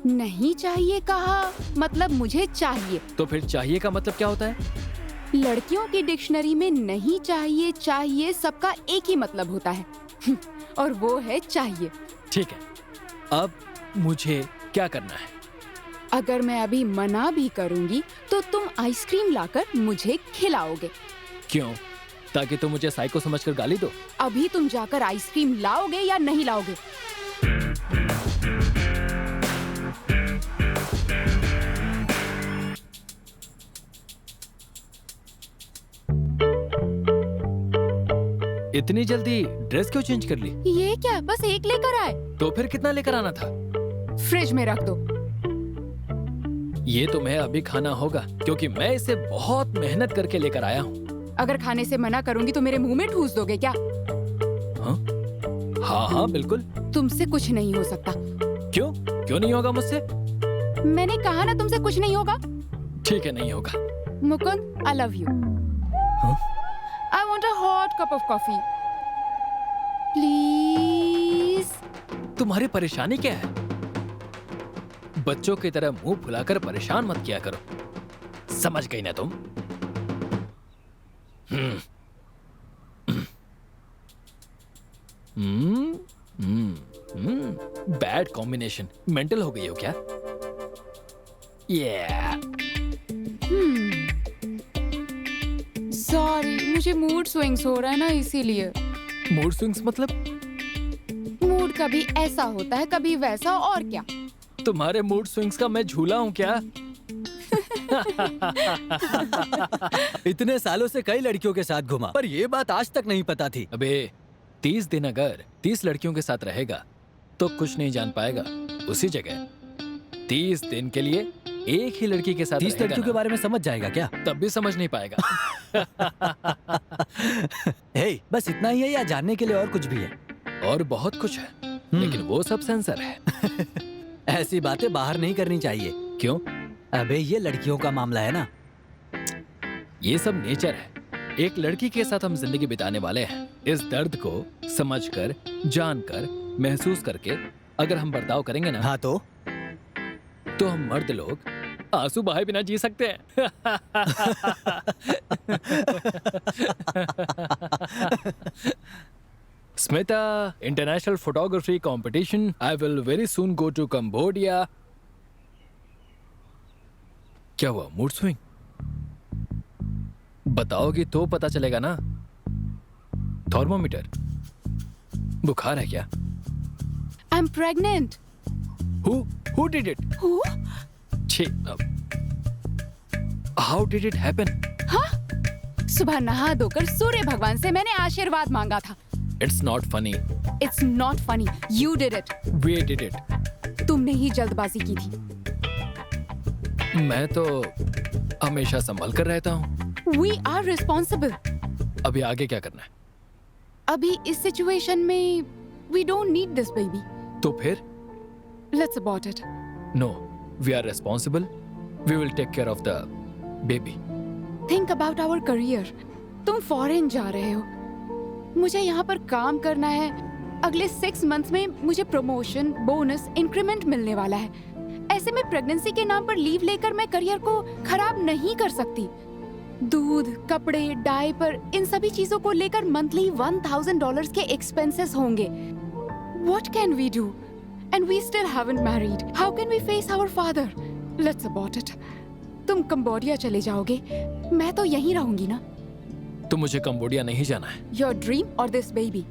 नहीं चाहिए कहा मतलब मुझे चाहिए। तो फिर चाहिए का मतलब क्या होता है? लड़कियों की डिक्शनरी में नहीं चाहिए चाहिए सबका एक ही मतलब होता है और वो है चाहिए। ठीक है, अब मुझे क्या करना है? अगर मैं अभी मना भी करूंगी तो तुम आइसक्रीम लाकर मुझे खिलाओगे। क्यों? ताकि तुम मुझे साइको समझकर गाली दो? अभी तुम जाकर आइसक्रीम लाओगे या नहीं लाओगे? इतनी जल्दी ड्रेस क्यों चेंज कर ली? ये क्या, बस एक लेकर आए? तो फिर कितना लेकर आना था? फ्रिज में रख दो। ये तुम्हें अभी खाना होगा क्योंकि मैं इसे बहुत मेहनत करके लेकर आया हूँ। अगर खाने से मना करूंगी तो मेरे मुंह में ठूस दोगे क्या? हाँ हाँ बिल्कुल। तुमसे कुछ नहीं हो सकता। क्यों? क्यों नहीं होगा मुझसे? मैंने कहा ना तुमसे कुछ नहीं होगा। ठीक है, नहीं होगा। Mukund, I love you. I want a hot cup of coffee. Please. तुम्हारी परेशानी क्या है? बच्चों की तरह मुंह फुलाकर परेशान मत किया करो। समझ गई ना तुम? Bad combination. मेंटल हो गई हो क्या? सॉरी, मुझे मूड स्विंग्स हो रहा है ना, इसीलिए। मूड स्विंग्स मतलब? मूड कभी ऐसा होता है कभी वैसा, और क्या। तुम्हारे मूड स्विंग्स का मैं झूला हूँ क्या? इतने सालों से कई लड़कियों के साथ घुमा, पर ये बात आज तक नहीं पता थी। अबे 30 दिन अगर 30 लड़कियों के साथ रहेगा तो कुछ नहीं जान पाएगा। उसी जगह 30 दिन के लिए एक ही लड़की के साथ 30 लड़कियों के बारे में समझ जाएगा क्या? तब भी समझ नहीं पाएगा। हे, बस इतना ही है या जानने के लिए और कुछ भी है? और बहुत कुछ है, लेकिन वो सब सेंसर है। ऐसी बातें बाहर नहीं करनी चाहिए। क्यों? अबे ये लड़कियों का मामला है ना। ये सब नेचर है। एक लड़की के साथ हम जिंदगी बिताने वाले हैं। इस दर्द को समझकर, जानकर, महसूस करके अगर हम बर्ताव करेंगे ना, हाँ तो हम मर्द लोग आंसू बहाए बिना जी सकते हैं। Smita, international photography competition. I will very soon go to Cambodia. क्या हुआ? Mood swing? बताओगी तो पता चलेगा ना। थर्मोमीटर? बुखार है क्या? I'm pregnant. Who did it? Who? How did it happen? हाँ? सुबह नहा धोकर सूर्य भगवान से मैंने आशीर्वाद मांगा था। It's not funny. It's not funny. You did it. We did it. तुमने ही जल्दबाजी की थी। मैं तो हमेशा संभल कर रहता हूँ। We are responsible. अभी आगे क्या करना है? अभी इस सिचुएशन में we don't need this baby. तो फिर? Let's abort it. No, we are responsible. We will take care of the baby. Think about our career. तुम फॉरेन जा रहे हो, मुझे यहाँ पर काम करना है। अगले 6 मंथ्स में मुझे प्रमोशन, बोनस, इंक्रीमेंट मिलने वाला है। ऐसे में प्रेगनेंसी के नाम पर लीव लेकर मैं करियर को खराब नहीं कर सकती। दूध, कपड़े, डायपर, इन सभी चीजों को लेकर मंथली $1000 के एक्सपेंसेस होंगे। What can we do? And we still haven't married. How can we face our father? Let's abort it. तुम कंबोडिया चले जाओगे, मैं तो यहीं रहूंगी ना। तो मुझे कंबोडिया नहीं जाना है। Your dream or this baby?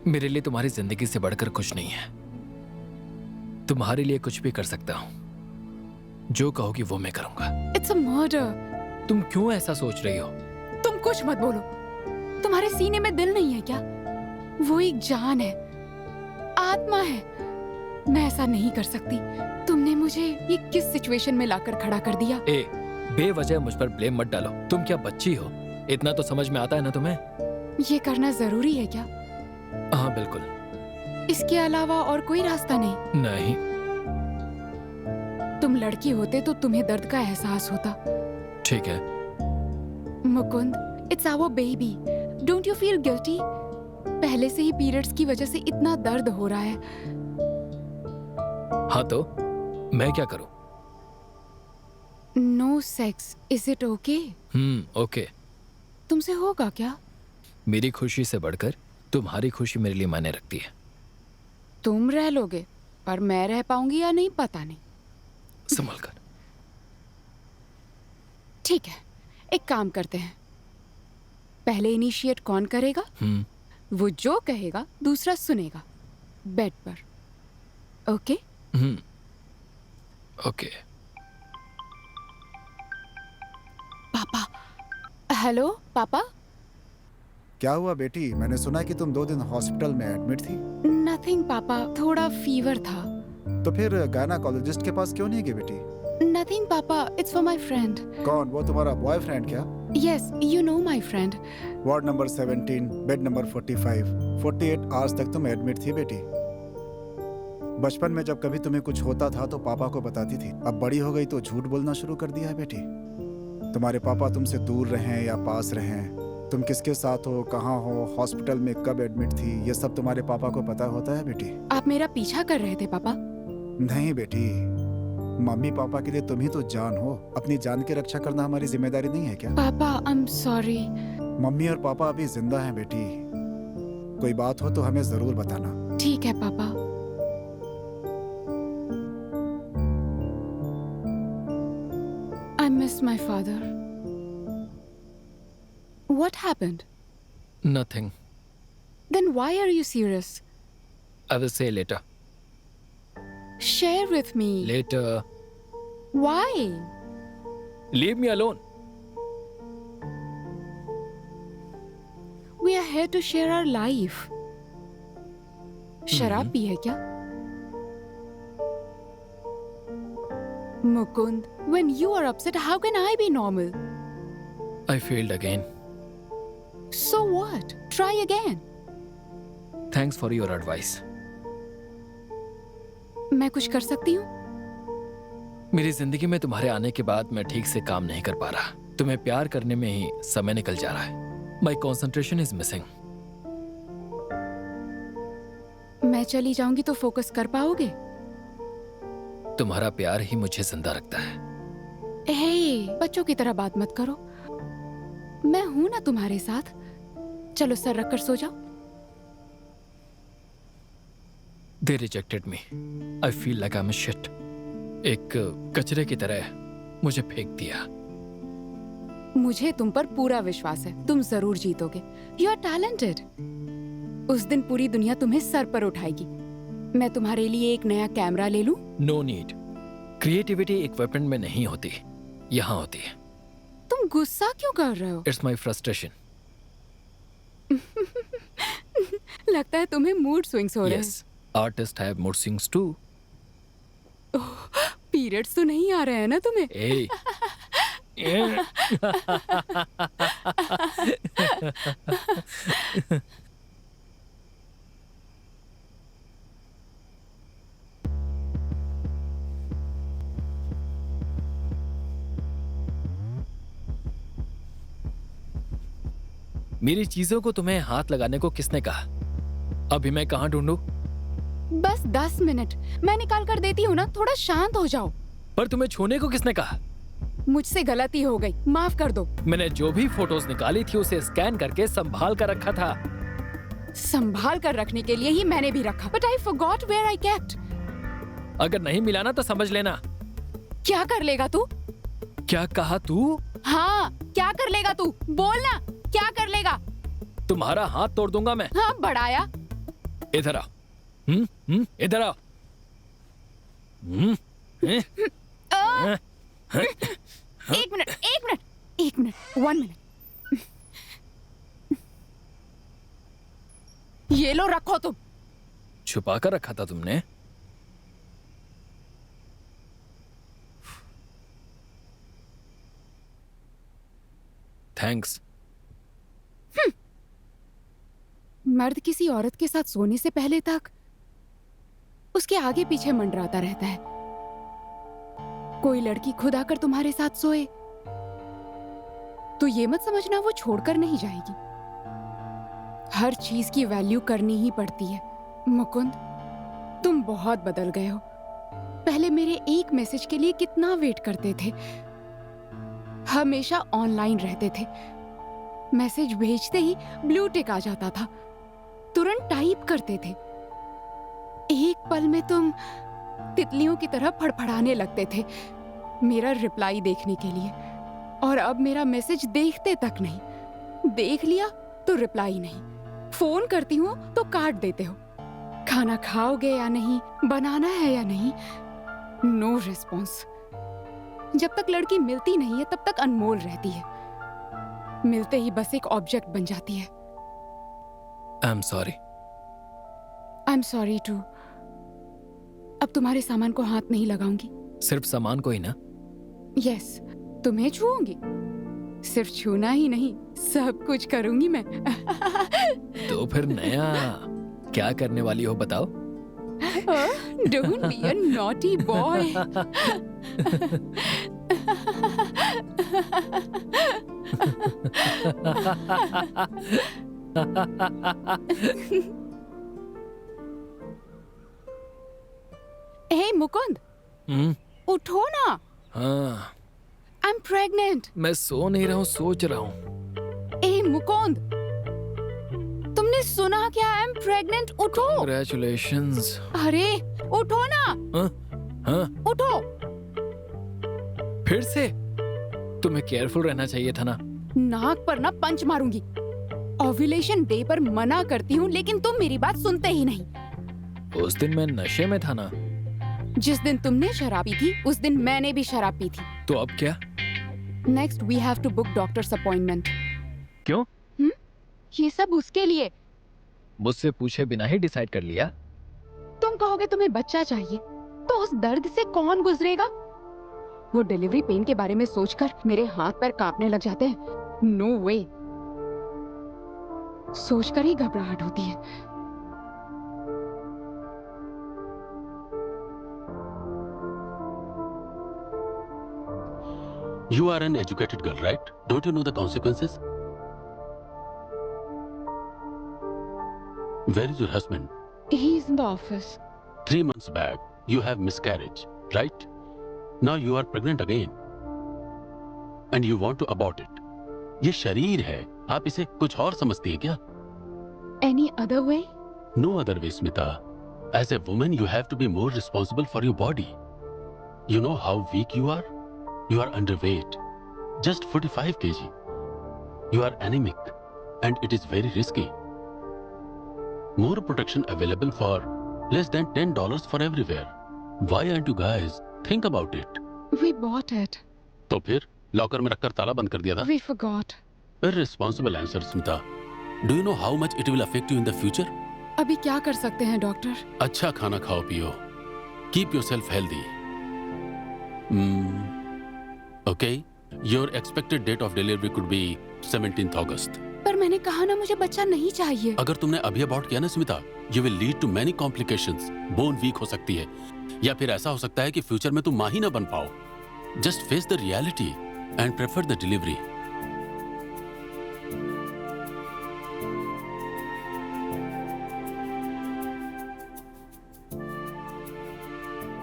मेरे लिए तुम्हारी जिंदगी से बढ़कर कुछ नहीं है। तुम्हारे लिए कुछ भी कर सकता हूँ। जो कहोगी वो मैं करूंगा। It's a murder. तुम क्यों ऐसा सोच रही हो? तुम कुछ मत बोलो। तुम्हारे सीने में दिल नहीं है क्या? वो एक जान है, आत्मा है। मैं ऐसा नहीं कर सकती। तुमने मुझे ये किस सिचुएशन में लाकर खड़ा कर दिया? ए, बेवजह मुझ पर ब्लेम मत डालो। तुम क्या बच्ची हो? इतना तो समझ में आता है ना तुम्हें? ये करना जरूरी है क्या? हाँ बिल्कुल। इसके अलावा और कोई रास्ता नहीं? नहीं। तुम लड़की होते तो तुम्हें दर्द का एहसास होता। ठीक है। Mukund, it's our baby. Don't you feel guilty? पहले से ही पीरियड्स की वजह से इतना दर्द हो रहा है। हाँ तो मैं क्या करूं? No sex. Is it okay? Okay. तुमसे होगा क्या? मेरी खुशी से बढ़कर तुम्हारी खुशी मेरे लिए मायने रखती है। तुम रह लोगे, पर मैं रह पाऊंगी या नहीं पता नहीं। संभल कर। ठीक है, एक काम करते हैं। पहले इनिशिएट कौन करेगा? वो जो कहेगा दूसरा सुनेगा, बेड पर। ओके? ओके। पापा। हेलो पापा। क्या हुआ बेटी? मैंने सुना कि तुम 2 दिन हॉस्पिटल में एडमिट थी। नथिंग पापा, थोड़ा फीवर था। तो फिर गायनाकोलॉजिस्ट के पास क्यों नहीं गई बेटी? नथिंग पापा, इट्स फॉर माय फ्रेंड। कौन? वो तुम्हारा बॉयफ्रेंड क्या? Yes, you know my friend. Ward number 17, bed number 45, 48 hours तक तुम एडमिट थी बेटी। बचपन में जब कभी तुम्हें कुछ होता था तो पापा को बताती थी। अब बड़ी हो गई तो झूठ बोलना शुरू कर दिया है बेटी। तुम्हारे पापा तुमसे दूर रहें या पास रहें, तुम किसके साथ हो, कहाँ हो, हॉस्पिटल में कब एडमिट थी, ये सब तुम्हारे पापा को पता होता है बेटी। आप मेरा पीछा कर रहे थे पापा? नहीं बेटी, मम्मी पापा के लिए तुम ही तो जान हो। अपनी जान की रक्षा करना हमारी जिम्मेदारी नहीं है क्या? पापा, आई एम सॉरी। मम्मी और पापा अभी जिंदा हैं बेटी। कोई बात हो तो हमें जरूर बताना। ठीक है पापा। I miss my father. What happened? Nothing. Then why are you serious? I will say later. Share with me. Later. Why? Leave me alone. We are here to share our life. शराब पी है क्या? Mukund, when you are upset, how can I be normal? I failed again. So what? Try again. Thanks for your advice. मैं कुछ कर सकती हूँ? मेरी जिंदगी में तुम्हारे आने के बाद मैं ठीक से काम नहीं कर पा रहा। तुम्हें प्यार करने में ही समय निकल जा रहा है। My concentration is missing. मैं चली जाऊंगी तो फोकस कर पाओगे? तुम्हारा प्यार ही मुझे जिंदा रखता है। हे, बच्चों की तरह बात मत करो। मैं हूं ना तुम्हारे साथ। चलो सर रखकर सो जाओ। They rejected me. I feel like I'm a shit. एक कचरे की तरह मुझे फेंक दिया। मुझे तुम पर पूरा विश्वास है, तुम जरूर जीतोगे। You are talented. उस दिन पूरी दुनिया तुम्हें सर पर उठाएगी। मैं तुम्हारे लिए एक नया कैमरा ले लूं? No need. क्रिएटिविटी इक्विपमेंट में नहीं होती, यहाँ होती है। तुम गुस्सा क्यों कर रहे हो? It's my frustration. लगता है तुम्हें मूड स्विंग्स हो रहे हैं। Yes. Artists have mood swings too. Periods तो नहीं आ रहे हैं ना तुम्हें? Hey. मेरी चीजों को तुम्हें हाथ लगाने को किसने कहा? अभी मैं कहाँ ढूंढूं? बस 10 मिनट मैं निकाल कर देती हूँ ना, थोड़ा शांत हो जाओ। पर तुम्हें छूने को किसने कहा? मुझसे गलती हो गई, माफ कर दो। मैंने जो भी फोटोज निकाली थी उसे स्कैन करके संभाल कर रखा था। संभाल कर रखने के लिए ही मैंने भी रखा, but I forgot where I kept. अगर नहीं मिला ना तो समझ लेना। क्या कर लेगा तू? क्या कहा तू? हाँ, क्या कर लेगा तू? बोलना, क्या कर लेगा? तुम्हारा हाथ तोड़ दूंगा मैं। हाँ, बढ़ाया। इधर आओ। इधर आओ। एक मिनट, 1 मिनट। ये लो, रखो तुम। छुपा कर रखा था तुमने? थैंक्स। मर्द किसी औरत के साथ सोने से पहले तक उसके आगे पीछे मंडराता रहता है। कोई लड़की खुद आकर तुम्हारे साथ सोए तो ये मत समझना वो छोड़कर नहीं जाएगी। हर चीज की वैल्यू करनी ही पड़ती है। मुकुंद, तुम बहुत बदल गए हो। पहले मेरे एक मैसेज के लिए कितना वेट करते थे, हमेशा ऑनलाइन रहते थे। मैसेज भेजते ही ब्लू टिक आ जाता था, तुरंत टाइप करते थे। एक पल में तुम तितलियों की तरह फड़फड़ाने लगते थे मेरा रिप्लाई देखने के लिए, और अब मेरा मैसेज देखते तक नहीं। देख लिया तो रिप्लाई नहीं, फोन करती हूँ तो काट देते हो। खाना खाओगे या नहीं, बनाना है या नहीं, नो रिस्पॉन्स। जब तक लड़की मिलती नहीं है तब तक अनमोल रहती है, मिलते ही बस एक ऑब्जेक्ट बन जाती है। I am sorry. I am sorry too. अब तुम्हारे सामान को हाथ नहीं लगाऊंगी। सिर्फ सामान को ही ना? यस, तुम्हें छूऊंगी। सिर्फ छूना ही नहीं, सब कुछ करूंगी मैं। तो फिर नया क्या करने वाली हो बताओ? Don't be a naughty boy. Hey Mukund, उठो ना। हाँ, I'm pregnant. मैं सो नहीं रहा हूँ, सोच रहा हूँ। ए मुकुंद, तुमने सुना क्या? I am pregnant. उठो। Congratulations. अरे उठो ना। हाँ? उठो। फिर से? तुम्हें केयरफुल रहना चाहिए था ना। नाक पर ना पंच मारूंगी। ओव्यूलेशन डे पर मना करती हूँ लेकिन तुम मेरी बात सुनते ही नहीं। उस दिन मैं नशे में था ना। जिस दिन तुमने शराब पी थी उस दिन मैंने भी शराब पी थी। तो अब क्या? Next we have to book doctor's appointment. क्यों? ये सब उसके लिए। मुझसे पूछे बिना ही डिसाइड कर लिया? तुम कहोगे तुम्हें बच्चा चाहिए तो उस दर्द से कौन गुजरेगा? वो डिलीवरी पेन के बारे में सोचकर मेरे हाथ पैर कांपने लग जाते हैं। नो वे। सोचकर ही घबराहट होती है। You are an educated girl, right? Don't you know the consequences? Where is your husband? He is in the office. 3 months back, you have miscarriage, right? Now you are pregnant again. And you want to abort it. ये शरीर है, आप इसे कुछ और समझती हैं क्या? Any other way? No other way, Smita. As a woman, you have to be more responsible for your body. You know how weak you are? You are underweight. Just 45 kg. You are anemic. And it is very risky. More protection available for less than $10 for everywhere. Why aren't you guys? Think about it. We bought it. तो फिर लॉकर में रखकर ताला बंद कर दिया था? We forgot. Irresponsible answer, Smita. Do you know how much it will affect you in the future? अभी क्या कर सकते हैं डॉक्टर? अच्छा खाना खाओ पियो. Keep yourself healthy. Okay. Your expected date of delivery could be 17th August. पर मैंने कहा ना मुझे बच्चा नहीं चाहिए। अगर तुमने अभी अबॉर्ट किया ना Smita, you will lead to many complications. Bone weak हो सकती है, या फिर ऐसा हो सकता है कि फ्यूचर में तुम माँ ही ना बन पाओ. Just face the reality and prefer the delivery.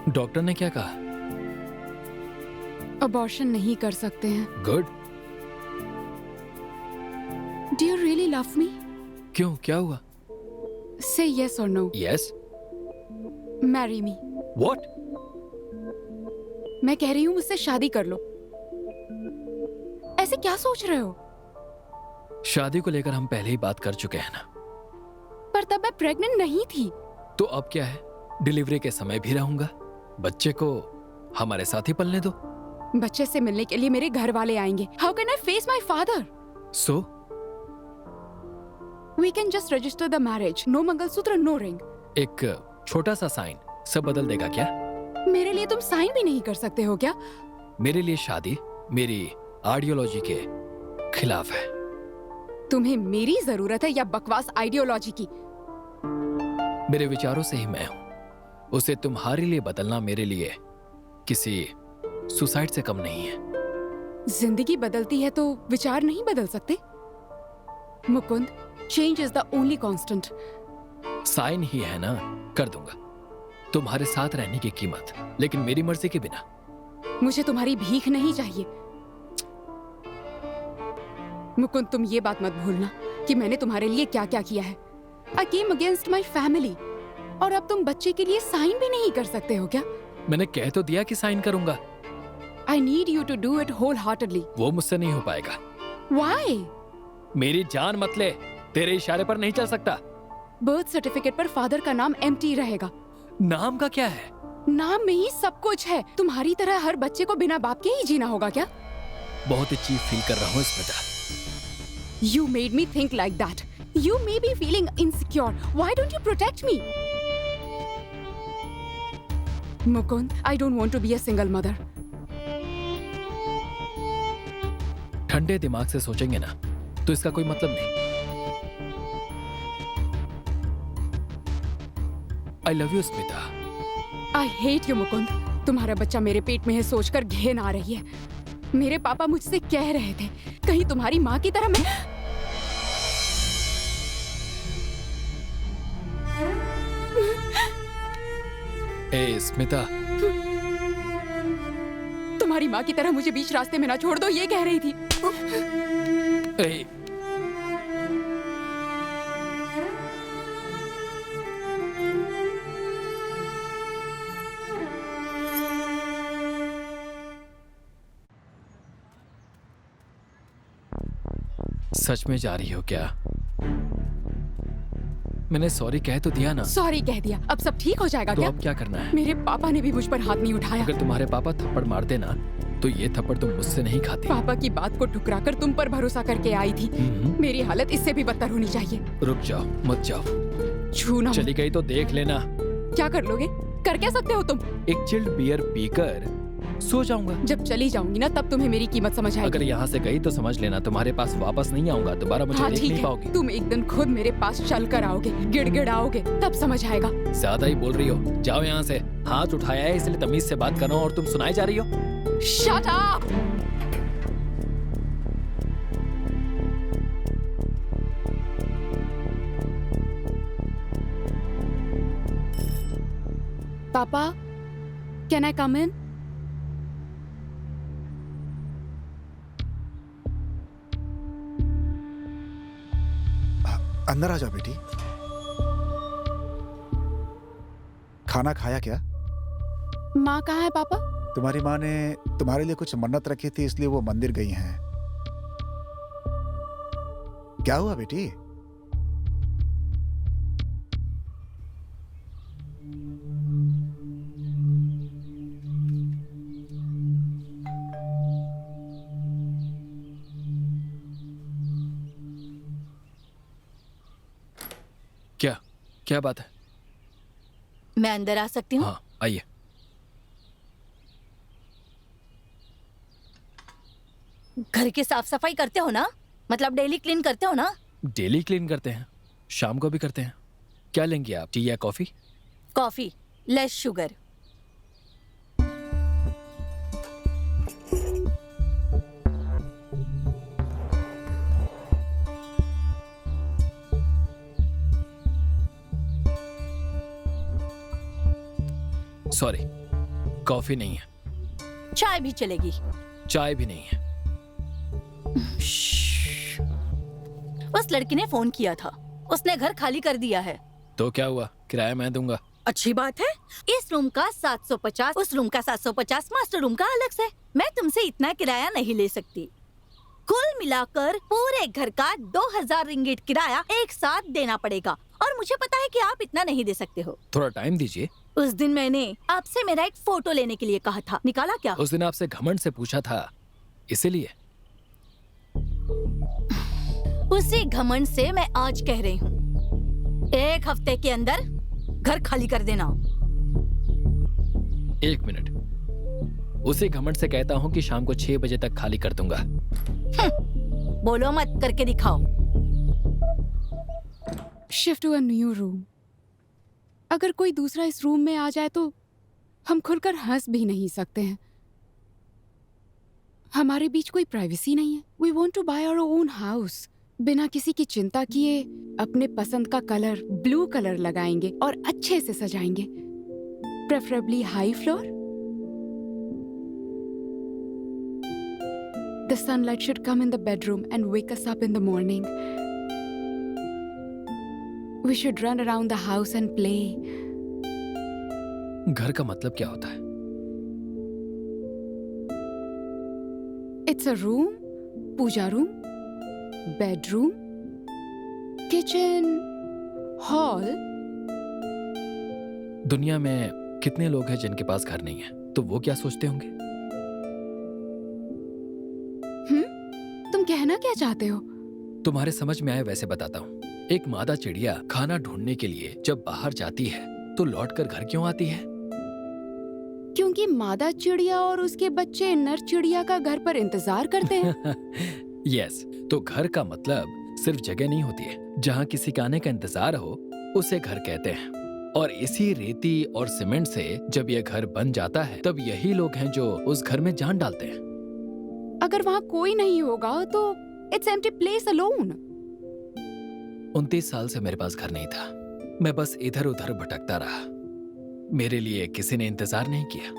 Doctor ने क्या कहा? अबॉर्शन नहीं कर सकते हैं। Good. Do you really love me? क्यों, क्या हुआ? से यस और no. Yes. Marry me. What? मैं कह रही हूँ मुझसे शादी कर लो। ऐसे क्या सोच रहे हो? शादी को लेकर हम पहले ही बात कर चुके हैं ना। पर तब मैं प्रेग्नेंट नहीं थी। तो अब क्या है, डिलीवरी के समय भी रहूंगा, बच्चे को हमारे साथ ही पलने दो। बच्चे से मिलने के लिए मेरे घर वाले आएंगे। How can I face my father? So we can just register the marriage. No mangalsutra, no ring. एक छोटा सा साइन सब बदल देगा क्या? मेरे लिए तुम साइन भी नहीं कर सकते हो क्या? मेरे लिए शादी मेरी आइडियोलॉजी के खिलाफ है। तुम्हें मेरी जरूरत है या बकवास आइडियोलॉजी की? मेरे विचारों से ही मैं हूं, उसे तुम्हारे लिए बदलना मेरे लिए किसी सुसाइड से कम नहीं है। जिंदगी बदलती है तो विचार नहीं बदल सकते? Mukund, change is the only constant. Sign ही है ना, कर दूंगा तुम्हारे साथ रहने की कीमत, लेकिन मेरी मर्जी के बिना। मुझे तुम्हारी भीख नहीं चाहिए। मुकुंद, तुम ये बात मत भूलना कि मैंने तुम्हारे लिए क्या क्या किया है। I came against my family। और अब तुम बच्चे के लिए साइन भी नहीं कर सकते हो क्या? मैंने कह तो दिया कि साइन करूंगा। I need you to do it wholeheartedly। वो मुझसे नहीं हो पाएगा। Why? मेरी जान मत ले, तेरे इशारे पर नहीं चल सकता। बर्थ सर्टिफिकेट पर फादर का नाम एम्प्टी रहेगा। नाम का क्या है? नाम में ही सब कुछ है। तुम्हारी तरह हर बच्चे को बिना बाप के ही जीना होगा क्या? बहुत ही चीप फील कर रहा हूँ Smita. You made me think like that। You may be feeling insecure। Why don't you protect me? Mukund, I don't want to be a single mother। ठंडे दिमाग से सोचेंगे ना तो इसका कोई मतलब नहीं। I love you Smita. I hate you Mukund. तुम्हारा बच्चा मेरे पेट में है सोचकर घिन आ रही है। मेरे पापा मुझसे कह रहे थे कहीं तुम्हारी माँ की तरह मैं। ए स्मिता, तुम्हारी माँ की तरह मुझे बीच रास्ते में ना छोड़ दो, ये कह रही थी। ए सच में जा रही हो क्या? मैंने सॉरी कह तो दिया ना। सॉरी कह दिया, अब सब ठीक हो जाएगा तो क्या? अब क्या करना है? मेरे पापा ने भी मुझ पर हाथ नहीं उठाया। अगर तुम्हारे पापा थप्पड़ मारते ना तो ये थप्पड़ तुम मुझसे नहीं खाती। पापा की बात को ठुकराकर तुम पर भरोसा करके आई थी। मेरी हालत इससे भी बदतर होनी चाहिए। रुक जाओ, मत जाओ। छूना मत। चली गई तो देख लेना। क्या कर लोगे? कर क्या सकते हो तुम? एक चिल्ड बियर पीकर सो जाऊंगा। जब चली जाऊंगी ना तब तुम्हें मेरी कीमत समझ आएगी। अगर यहाँ से गई तो समझ लेना तुम्हारे पास वापस नहीं आऊंगा, दोबारा मुझे हाँ देख ठीक नहीं है, पाओगी। तुम एक दिन खुद मेरे पास चल कर आओगे, गिड़गिड़ाओगे, तब समझ आएगा। ज्यादा ही बोल रही हो, जाओ यहाँ से। हाथ उठाया है इसलिए तमीज से बात कर रहा हूँ और तुम सुनाई जा रही हो। Shut up! पापा, can I come in? अंदर आ जाओ बेटी। खाना खाया क्या? माँ कहाँ है पापा? तुम्हारी माँ ने तुम्हारे लिए कुछ मन्नत रखी थी इसलिए वो मंदिर गई हैं। क्या हुआ बेटी? क्या क्या बात है? मैं अंदर आ सकती हूँ? हाँ आइए। घर की साफ सफाई करते हो ना? मतलब डेली क्लीन करते हो ना? डेली क्लीन करते हैं, शाम को भी करते हैं। क्या लेंगे आप, टी या coffee? Coffee, less sugar. Sorry, coffee नहीं है, चाय भी चलेगी। चाय भी नहीं है। उस लड़की ने फोन किया था, उसने घर खाली कर दिया है। तो क्या हुआ, किराया मैं दूंगा। अच्छी बात है। इस रूम का 750, उस रूम का 750, मास्टर रूम का अलग से। मैं तुमसे इतना किराया नहीं ले सकती। कुल मिलाकर पूरे घर का 2000 रिंगिट किराया एक साथ देना पड़ेगा, और मुझे पता है कि आप इतना नहीं दे सकते हो। थोड़ा टाइम दीजिए। उस दिन मैंने आपसे मेरा एक फोटो लेने के लिए कहा था, निकाला क्या? उस दिन आपसे घमंड से पूछा था, इसीलिए। उसी घमंड से मैं आज कह रही हूँ, 1 हफ्ते के अंदर घर खाली कर देना। 1 मिनट, उसी घमंड से कहता हूँ कि शाम को 6 बजे तक खाली कर दूंगा। बोलो मत, करके दिखाओ। Shift to a new room. अगर कोई दूसरा इस रूम में आ जाए तो हम खुलकर हंस भी नहीं सकते हैं। हमारे बीच कोई प्राइवेसी नहीं है। We want to buy our own house. बिना किसी की चिंता किए अपने पसंद का कलर ब्लू कलर लगाएंगे और अच्छे से सजाएंगे, preferably high floor. The sunlight should come in the bedroom and wake us up in the morning. We should run around the house and play. घर का मतलब क्या होता है? It's a room, puja room, bedroom, kitchen, hall. दुनिया में कितने लोग हैं जिनके पास घर नहीं है, तो वो क्या सोचते होंगे? तुम कहना क्या चाहते हो? तुम्हारे समझ में आए वैसे बताता हूँ। एक मादा चिड़िया खाना ढूंढने के लिए जब बाहर जाती है तो लौटकर घर क्यों आती है? क्योंकि मादा चिड़िया और उसके बच्चे नर चिड़िया का घर पर इंतजार करते हैं। यस, तो घर का मतलब सिर्फ जगह नहीं होती है। जहाँ किसी के आने का इंतजार हो उसे घर कहते हैं। और इसी रेती और सीमेंट से जब यह घर बन जाता है तब यही लोग हैं जो उस घर में जान डालते हैं। अगर वहाँ कोई नहीं होगा तो इट्स एम्प्टी प्लेस अलोन। 29 साल से मेरे पास घर नहीं था। मैं बस इधर उधर भटकता रहा। मेरे लिए किसी ने इंतजार नहीं किया।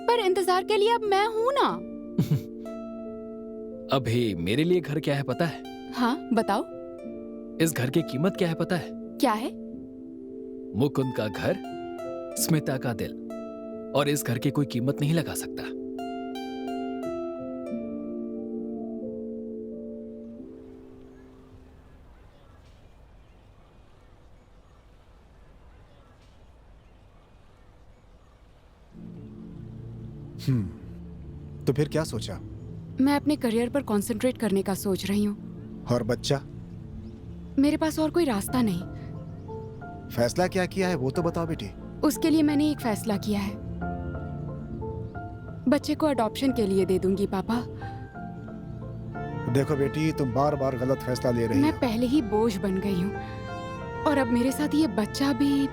पर इंतजार के लिए अब मैं हूँ ना। अभी मेरे लिए घर क्या है पता है? हाँ बताओ। इस घर की कीमत क्या है पता है? क्या है? मुकुंद का घर, स्मिता का दिल, और इस घर की कोई कीमत नहीं लगा सकता। तो फिर क्या सोचा? मैं अपने करियर पर कंसंट्रेट करने का सोच रही हूँ। और बच्चा? मेरे पास और कोई रास्ता नहीं। फैसला क्या किया है वो तो बताओ बेटी। उसके लिए मैंने एक फैसला किया है। बच्चे को अडॉप्शन के लिए दे दूंगी पापा। देखो बेटी, तुम बार बार गलत फैसला ले रही मैं हो। पहले ही बोझ बन गई हूँ और अब मेरे साथ ये बच्चा भी।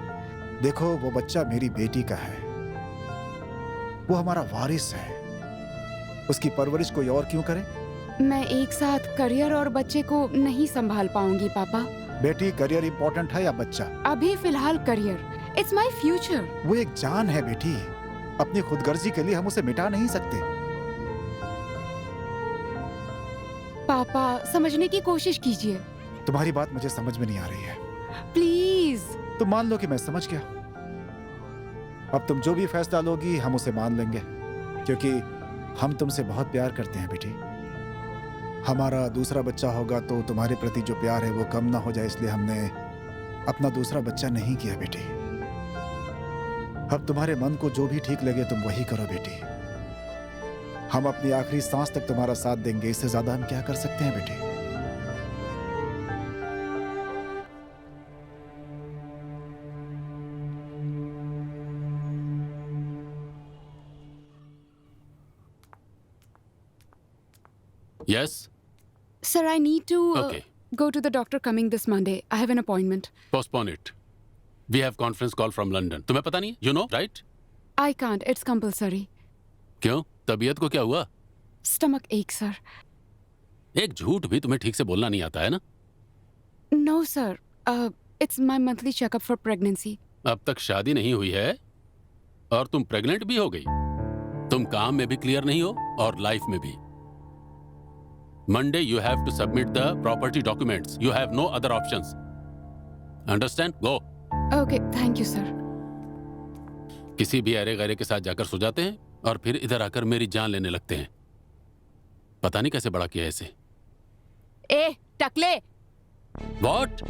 देखो, वो बच्चा मेरी बेटी का है, वो हमारा वारिस है। उसकी परवरिश कोई और क्यों करे? मैं एक साथ करियर और बच्चे को नहीं संभाल पाऊंगी पापा। बेटी, करियर इंपॉर्टेंट है या बच्चा? अभी फिलहाल करियर। It's my future. वो एक जान है बेटी। अपनी खुदगर्जी के लिए हम उसे मिटा नहीं सकते। पापा, समझने की कोशिश कीजिए। तुम्हारी बात मुझे समझ में नहीं आ रही है। प्लीज। तो मान लो कि मैं समझ गया। अब तुम जो भी फैसला लोगी हम उसे मान लेंगे, क्योंकि हम तुमसे बहुत प्यार करते हैं बेटी। हमारा दूसरा बच्चा होगा तो तुम्हारे प्रति जो प्यार है वो कम ना हो जाए, इसलिए हमने अपना दूसरा बच्चा नहीं किया बेटी। अब तुम्हारे मन को जो भी ठीक लगे तुम वही करो बेटी। हम अपनी आखिरी सांस तक तुम्हारा साथ देंगे, इससे ज्यादा हम क्या कर सकते हैं बेटी। Yes? Sir, I need to Okay. go to the doctor coming this Monday. I have an appointment. Postpone it. We have conference call from London. तुम्हें पता नहीं? You know, right? I can't. It's compulsory. क्यों? तबीयत को क्या हुआ? Stomach ache, sir. एक झूठ भी तुम्हें ठीक से बोलना नहीं आता है ना? No, sir. It's my monthly checkup for pregnancy. अब तक शादी नहीं हुई है? और तुम प्रेग्नेंट भी हो गई। तुम काम में भी क्लियर नहीं हो और लाइफ में भी। Monday you have to submit the property documents. You have no other options. Understand? Go. Okay, thank you sir. किसी भी अरे गरे के साथ जाकर सो जाते हैं और फिर इधर आकर मेरी जान लेने लगते हैं। पता नहीं कैसे बड़ा किया है इसे। ए टकले। What?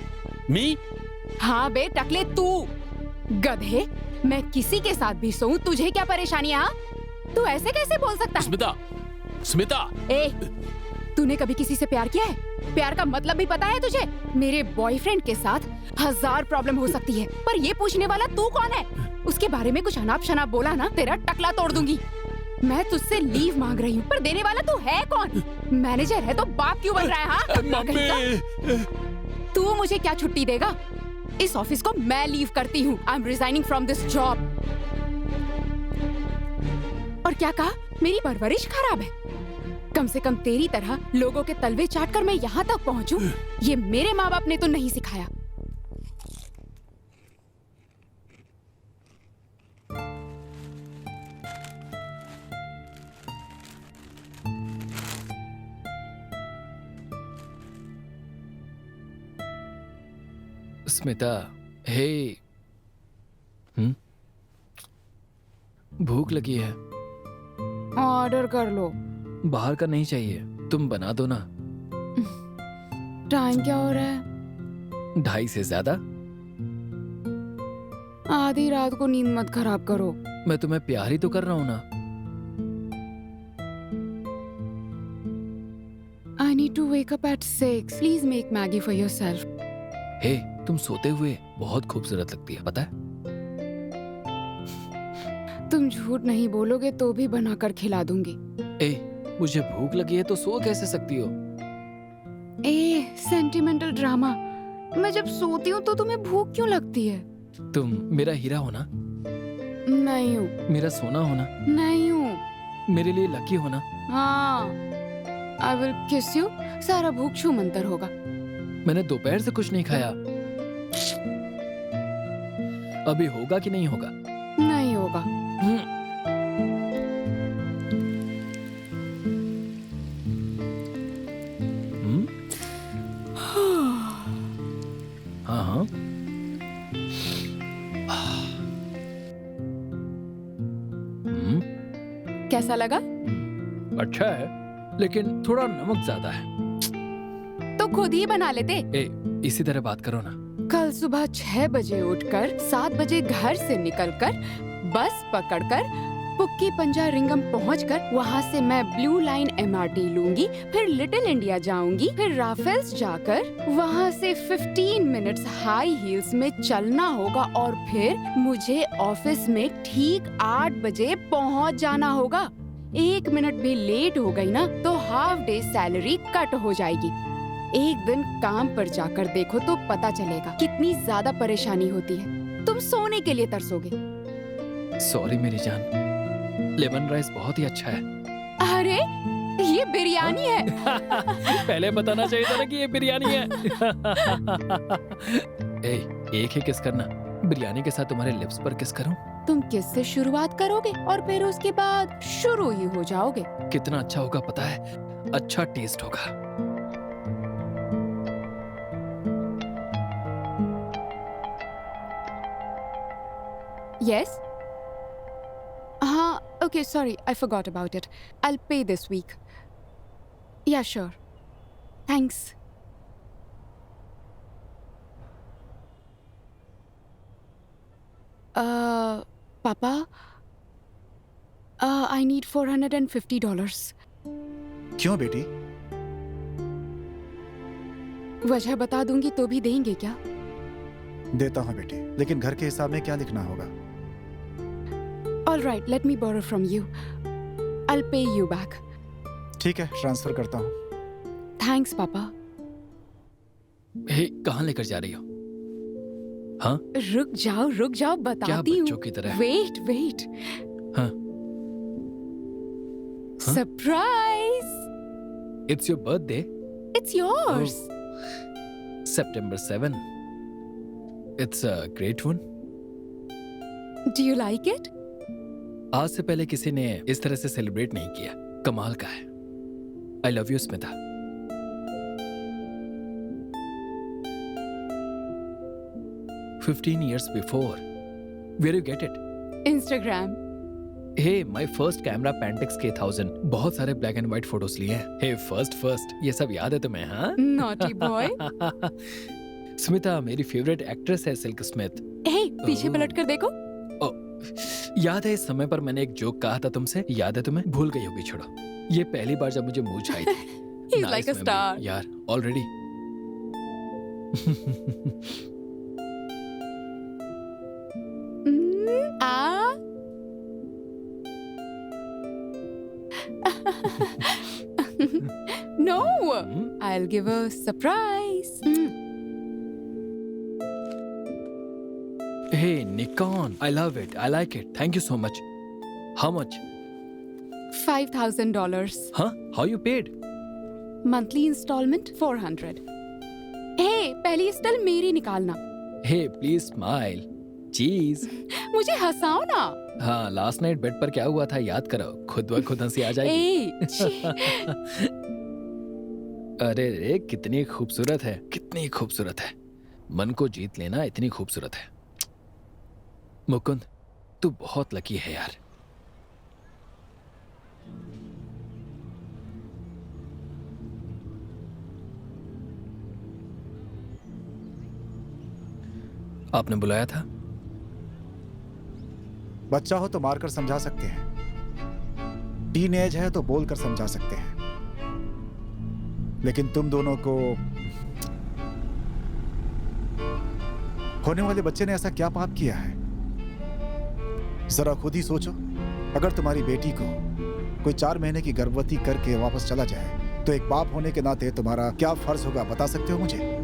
Me? हाँ बे टकले, तू गधे। मैं किसी के साथ भी सोऊं, तुझे क्या परेशानी है? हाँ? तू ऐसे कैसे बोल सकता है? स्मिता, स्मिता। ए, तूने कभी किसी से प्यार किया है? प्यार का मतलब भी पता है तुझे? मेरे बॉयफ्रेंड के साथ 1000 प्रॉब्लम हो सकती है, पर ये पूछने वाला तू कौन है? उसके बारे में कुछ अनाप शनाप बोला ना, तेरा टकला तोड़ दूंगी। मैं तुझसे लीव मांग रही हूँ, पर देने वाला तू है कौन? मैनेजर है तो बाप क्यों बन रहा है? हाँ? मम्मी। तू मुझे क्या छुट्टी देगा? इस ऑफिस को मैं लीव करती हूँ। I am resigning from this job. और क्या कहा? मेरी परवरिश खराब है। कम से कम तेरी तरह लोगों के तलवे चाट कर मैं यहाँ तक पहुँचूं, ये मेरे माँ बाप ने तो नहीं सिखाया। स्मिता, हे। भूख लगी है। ऑर्डर कर लो। बाहर का नहीं चाहिए, तुम बना दो ना। टाइम क्या हो रहा है? 2:30 से ज्यादा। आधी रात को नींद मत खराब करो। मैं तुम्हें प्यार ही तो कर रहा हूँ ना। I need to wake up at 6. Please make Maggie for yourself. हे, तुम सोते हुए बहुत खूबसूरत लगती है, पता है? तुम झूठ नहीं बोलोगे तो भी बनाकर खिला दूंगी। ए, मुझे भूख लगी है तो सो कैसे सकती हो? ए, सेंटिमेंटल ड्रामा। मैं जब सोती हूँ तो तुम्हें भूख क्यों लगती है? तुम मेरा हीरा हो ना? नहीं हूँ। मेरा सोना हो ना? नहीं हूँ। मेरे लिए लकी हो ना? हाँ। I will kiss you. सारा भूख छू मंतर होगा। मैंने दोपहर से कुछ नहीं खाया। अभी होगा कि नहीं होगा? नहीं होगा। हाँ हाँ। कैसा लगा? अच्छा है, लेकिन थोड़ा नमक ज्यादा है। तो खुद ही बना लेते। ए, इसी तरह बात करो ना। कल सुबह 6 बजे उठकर 7 बजे घर से निकलकर बस पकड़कर पुक्की पंजा रिंगम पहुंचकर वहां से मैं ब्लू लाइन MRT लूंगी, फिर लिटिल इंडिया जाऊंगी, फिर राफेल्स जाकर वहां से 15 मिनट्स हाई हील्स में चलना होगा और फिर मुझे ऑफिस में ठीक 8 बजे पहुंच जाना होगा। 1 मिनट भी लेट हो गई ना तो हाफ डे सैलरी कट हो जाएगी। एक दिन काम पर जाकर देखो तो पता चलेगा कितनी ज्यादा परेशानी होती है। तुम सोने के लिए तरसोगे। सॉरी मेरी जान, लेमन राइस बहुत ही अच्छा है। अरे ये बिरयानी है। पहले बताना चाहिए था ना कि ये बिरयानी है। ए, एक ही किस करना। बिरयानी के साथ तुम्हारे लिप्स पर किस करूं? तुम किस से शुरुआत करोगे और फिर उसके बाद शुरू ही हो जाओगे। कितना अच्छा होगा पता है? अच्छा टेस्ट होगा। Yes? Okay, sorry, I forgot about it. I'll pay this week. Yeah, sure. Thanks. Papa, I need $450. क्यों बेटी? वजह बता दूंगी तो भी देंगे क्या? देता हूँ बेटी, लेकिन घर के हिसाब में क्या लिखना होगा? All right, let me borrow from you. I'll pay you back. ठीक है, ट्रांसफर करता हूँ। Thanks, पापा। हे, कहाँ लेकर जा रही हो? हाँ? रुक जाओ, बताती हूँ। क्या बच्चों की तरह? Wait. हाँ? Surprise! It's your birthday. It's yours. September 7. It's a great one. Do you like it? आज से पहले किसी ने इस तरह से सेलिब्रेट नहीं किया। कमाल का है। I love you Smita. $15 years before. Where you get it? Instagram. Hey, my first camera Pentax K1000. बहुत सारे ब्लैक एंड व्हाइट फोटोज लिए हैं। Hey, first, ये सब याद है तुम्हें? हाँ? Naughty boy. स्मिता मेरी फेवरेट एक्ट्रेस है, सिल्क स्मिथ। Hey, पीछे पलट कर देखो। याद है इस समय पर मैंने एक जोक कहा था तुमसे, याद है तुम्हें? भूल गई होगी, छोड़ो। ये पहली बार जब मुझे मूंछ आई थी। He's Nice like a memory. star. यार, already. No, I'll give a surprise. Hey, Nikon. I love it. I like it. Thank you so much. How much? $5,000. Huh? How you paid? Monthly installment 400. Hey, पहली स्टल मेरी निकालना। Hey, please smile. Cheese. मुझे हंसाओ ना। हाँ, लास्ट नाइट बेड पर क्या हुआ था याद करो, खुद ब खुद हंसी आ जाएगी। ए, छी। अरे रे, कितनी खूबसूरत है, कितनी खूबसूरत है। मन को जीत लेना इतनी खूबसूरत है। मुकुंद, तू बहुत लकी है यार। आपने बुलाया था? बच्चा हो तो मारकर समझा सकते हैं, टीनेज है तो बोलकर समझा सकते हैं, लेकिन तुम दोनों को, होने वाले बच्चे ने ऐसा क्या पाप किया है? जरा खुद ही सोचो। अगर तुम्हारी बेटी को कोई 4 महीने की गर्भवती करके वापस चला जाए तो एक बाप होने के नाते तुम्हारा क्या फर्ज होगा, बता सकते हो मुझे?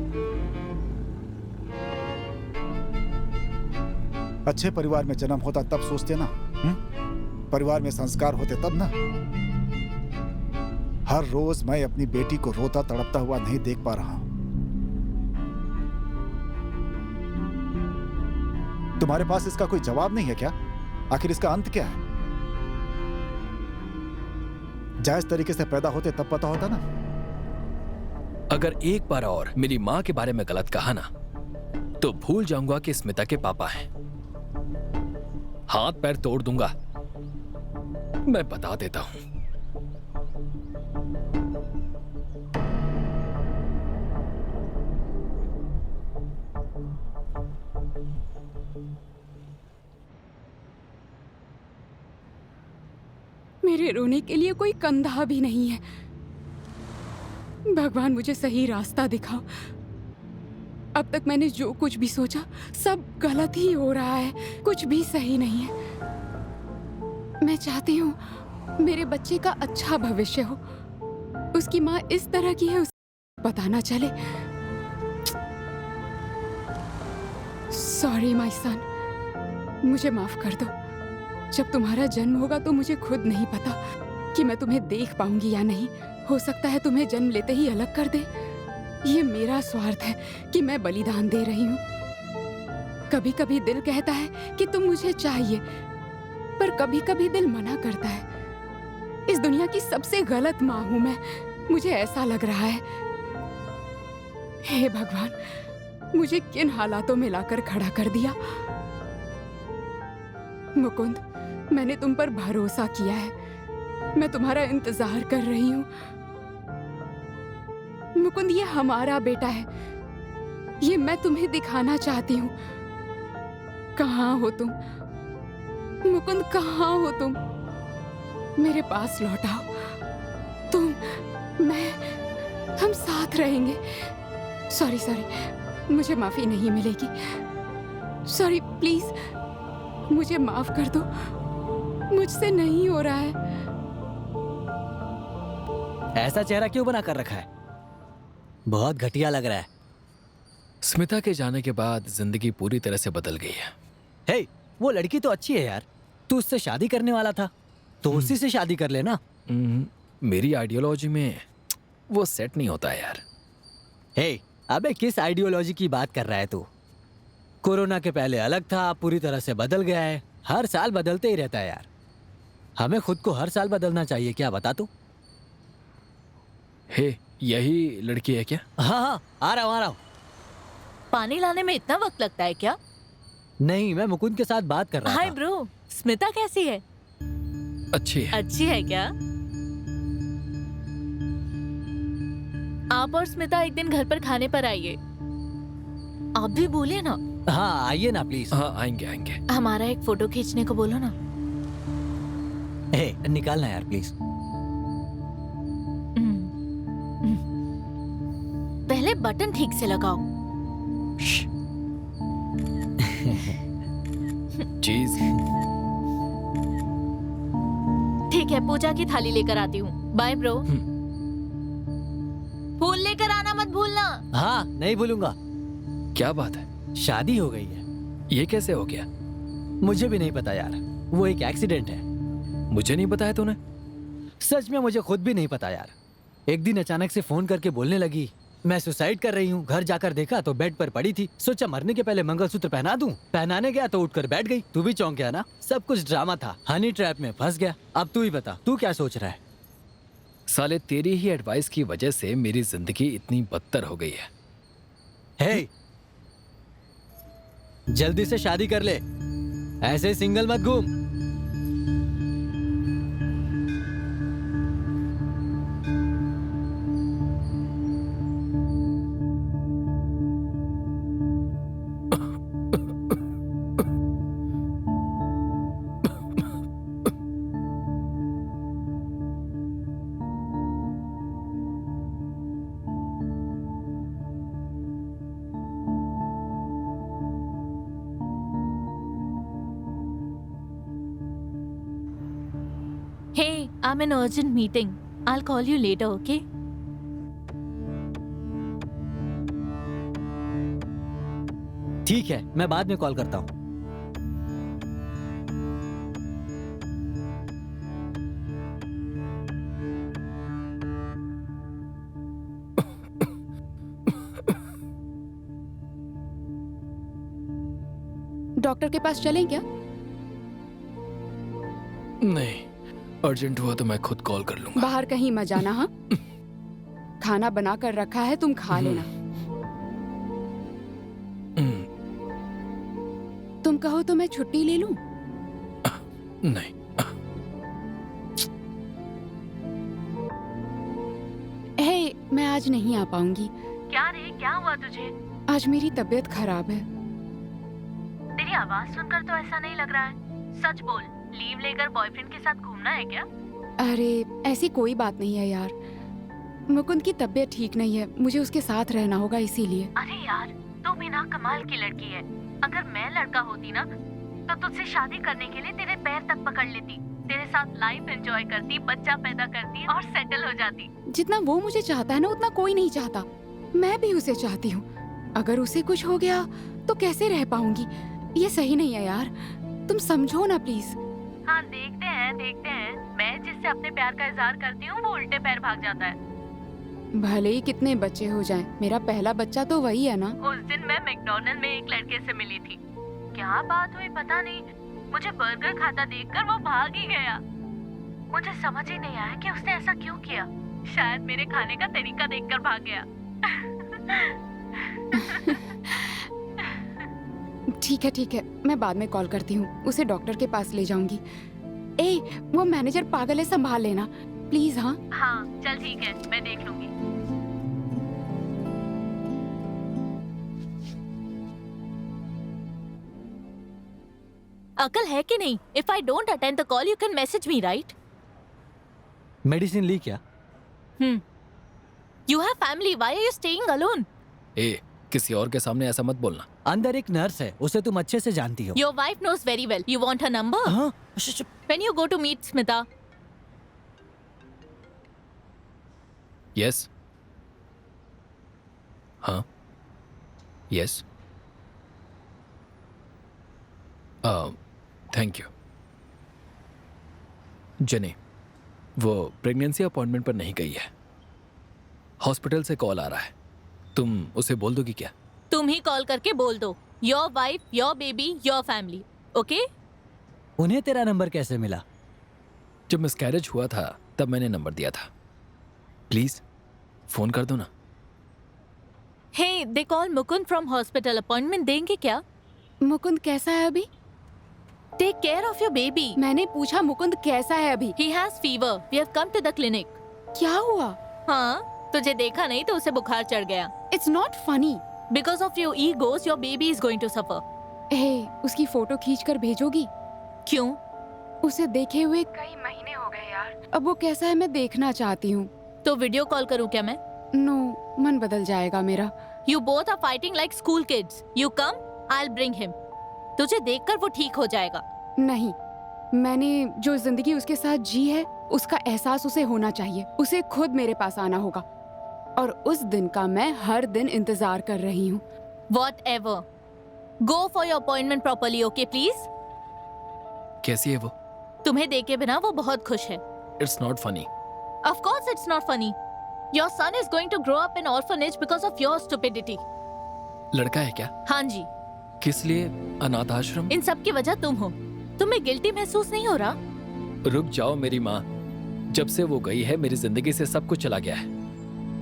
अच्छे परिवार में जन्म होता तब सोचते ना, परिवार में संस्कार होते तब ना। हर रोज मैं अपनी बेटी को रोता तड़पता हुआ नहीं देख पा रहा हूं। तुम्हारे पास इसका कोई जवाब नहीं है क्या? आखिर इसका अंत क्या है? जायज तरीके से पैदा होते तब पता होता ना। अगर एक बार और मेरी माँ के बारे में गलत कहा ना, तो भूल जाऊंगा कि स्मिता के पापा हैं। हाथ पैर तोड़ दूंगा, मैं बता देता हूं। मेरे रोने के लिए कोई कंधा भी नहीं है। भगवान मुझे सही रास्ता दिखाओ। अब तक मैंने जो कुछ भी सोचा सब गलत ही हो रहा है, कुछ भी सही नहीं है। मैं चाहती हूँ मेरे बच्चे का अच्छा भविष्य हो। उसकी माँ इस तरह की है, उसे पता ना चले। सॉरी माय सन, मुझे माफ कर दो। जब तुम्हारा जन्म होगा तो मुझे खुद नहीं पता कि मैं तुम्हें देख पाऊंगी या नहीं। हो सकता है तुम्हें जन्म लेते ही अलग कर दे। ये मेरा स्वार्थ है कि मैं बलिदान दे रही हूँ। कभी कभी दिल कहता है कि तुम मुझे चाहिए, पर कभी कभी दिल मना करता है। इस दुनिया की सबसे गलत माँ हूं मैं, मुझे ऐसा लग रहा है। हे भगवान, मुझे किन हालातों में लाकर खड़ा कर दिया। मुकुंद, मैंने तुम पर भरोसा किया है। मैं तुम्हारा इंतजार कर रही हूँ। मुकुंद, ये हमारा बेटा है। ये मैं तुम्हें दिखाना चाहती हूँ। कहाँ हो तुम? मुकुंद, कहाँ हो तुम? मेरे पास लौट आओ। तुम, मैं, हम साथ रहेंगे। सॉरी, मुझे माफी नहीं मिलेगी। सॉरी, प्लीज मुझे माफ कर दो। मुझसे नहीं हो रहा है। ऐसा चेहरा क्यों बना कर रखा है? बहुत घटिया लग रहा है। स्मिता के जाने के बाद जिंदगी पूरी तरह से बदल गई है। हे, वो लड़की तो अच्छी है यार। तू उससे शादी करने वाला था तो उसी से शादी कर लेना। मेरी आइडियोलॉजी में वो सेट नहीं होता है यार। हे, अबे किस आइडियोलॉजी की बात कर रहा है तू? कोरोना के पहले अलग था, पूरी तरह से बदल गया है। हर साल बदलते ही रहता है यार। हमें खुद को हर साल बदलना चाहिए, क्या बता तू? हे, यही लड़की है क्या? हाँ हाँ, आ रहा हूँ। पानी लाने में इतना वक्त लगता है क्या? नहीं, मैं मुकुंद के साथ बात कर रहा हाय था। ब्रो, स्मिता कैसी है? अच्छी है। अच्छी है क्या? आप और स्मिता एक दिन घर पर खाने पर आइए। आप भी बोलिए ना। हाँ आइए ना प्लीज। हाँ आएंगे आएंगे। हमारा एक फोटो खींचने को बोलो ना। निकालना यार प्लीज। पहले बटन ठीक से लगाओ। चीज। ठीक है, पूजा की थाली लेकर आती हूँ। Bye bro. फूल लेकर आना मत भूलना। हाँ नहीं भूलूंगा। क्या बात है? शादी हो गई है। ये कैसे हो गया? मुझे भी नहीं पता यार, वो एक एक्सीडेंट है। मुझे नहीं बताया तूने? सच में मुझे खुद भी नहीं पता यार। एक दिन अचानक से फोन करके बोलने लगी मैं सुसाइड कर रही हूँ। घर जाकर देखा तो बेड पर पड़ी थी। सोचा मरने के पहले मंगलसूत्र पहना दूं। पहनाने गया तो उठकर बैठ गई। तू भी चौंक गया ना? सब कुछ ड्रामा था। हनी ट्रैप में फंस गया। अब तू ही बता, तू क्या सोच रहा है? साले तेरी ही एडवाइस की वजह से मेरी जिंदगी इतनी बदतर हो गई है। हे, जल्दी से शादी कर ले, ऐसे सिंगल मत घूम। Hey, I'm in urgent meeting. I'll call you later, okay? ठीक है, मैं बाद में कॉल करता हूँ। डॉक्टर के पास चलें क्या? नहीं, अर्जेंट हुआ तो मैं खुद कॉल कर लूंगा। बाहर कहीं मत जाना। हाँ, खाना बना कर रखा है, तुम खा लेना। तुम कहो तो मैं छुट्टी ले लूं? नहीं। हे, मैं आज नहीं आ पाऊंगी। क्या रे, क्या हुआ तुझे? आज मेरी तबीयत खराब है। तेरी आवाज सुनकर तो ऐसा नहीं लग रहा है। सच बोल, लीव लेकर बॉयफ्रेंड के साथ घूमना है क्या? अरे ऐसी कोई बात नहीं है यार। मुकुंद की तबीयत ठीक नहीं है, मुझे उसके साथ रहना होगा इसीलिए। अरे यार, तू भी ना कमाल की लड़की है। अगर मैं लड़का होती ना तो तुझसे शादी करने के लिए तेरे पैर तक पकड़ लेती, तेरे साथ लाइफ एंजॉय करती, बच्चा पैदा करती और सेटल हो जाती। जितना वो मुझे चाहता है ना, उतना कोई नहीं चाहता। मैं भी उसे चाहती हूँ। अगर उसे कुछ हो गया तो कैसे रह पाऊंगी? ये सही नहीं है यार, तुम समझो ना प्लीज। हाँ देखते हैं। मैं जिससे अपने प्यार का इजहार करती हूँ वो उल्टे पैर भाग जाता है। भले ही कितने बच्चे हो जाएं, मेरा पहला बच्चा तो वही है ना। उस दिन मैं मैकडॉनल्ड में एक लड़के से मिली थी। क्या बात हुई पता नहीं, मुझे बर्गर खाता देखकर वो भाग ही गया। मुझे समझ ही नहीं आया कि उसने ऐसा क्यों किया। शायद मेरे खाने का तरीका देखकर भाग गया। ठीक है, मैं बाद में कॉल करती हूँ। उसे डॉक्टर के पास ले जाऊंगी। ए, वो मैनेजर पागल है, संभाल लेना प्लीज। हाँ चल ठीक है, मैं देख लूंगी। अकल है कि नहीं? If I don't attend the call you can message me, right? Medicine ली क्या? You have family, why are you staying alone? ए, किसी और के सामने ऐसा मत बोलना। अंदर एक नर्स है, उसे तुम अच्छे से जानती हो। Your wife knows very well. You want her number? हाँ? When you go to meet Smita? Yes. हाँ, यस। Thank you. जनी, वो प्रेगनेंसी अपॉइंटमेंट पर नहीं गई है। हॉस्पिटल से कॉल आ रहा है, तुम उसे बोल दोगी क्या? तुम ही कॉल करके बोल दो, your wife, your baby, your family, okay? उन्हें तेरा नंबर कैसे मिला? जब मिसकैरेज हुआ था तब मैंने नंबर दिया था। प्लीज फोन कर दो ना। Hey, they call Mukund from hospital. Appointment देंगे क्या? मुकुंद कैसा है अभी? Take care of your baby. मैंने पूछा मुकुंद कैसा है अभी? He has fever. We have come to the clinic. क्या हुआ? हाँ, तुझे देखा नहीं तो उसे बुखार चढ़ गया। It's not funny. Because of your egos, your baby is going to suffer. हे, उसकी फोटो खींच कर भेजोगी? क्यों? उसे देखे हुए कई महीने हो गए यार। अब वो कैसा है मैं देखना चाहती हूँ। तो वीडियो कॉल करूँ क्या मैं? नो, मन बदल जाएगा मेरा। You both are fighting like school kids. You come, I'll bring him. तुझे देखकर वो ठीक हो जाएगा। नहीं, मैंने जो जिंदगी उसके साथ जी है उसका एहसास उसे होना चाहिए। उसे खुद मेरे पास आना होगा और उस दिन का मैं हर दिन इंतजार कर रही हूँ। Whatever. Go for your appointment properly, okay, please? कैसी है वो? तुम्हें देखे बिना वो बहुत खुश है। It's not funny. Of course it's not funny. Your son is going to grow up in orphanage because of your stupidity. लड़का है क्या? हाँ जी। किस लिए अनाथ आश्रम? इन सब की वजह तुम हो। तुम्हें गिल्टी महसूस नहीं हो रहा? रुक जाओ मेरी माँ। जब से वो गई है मेरी जिंदगी से सब कुछ चला गया है।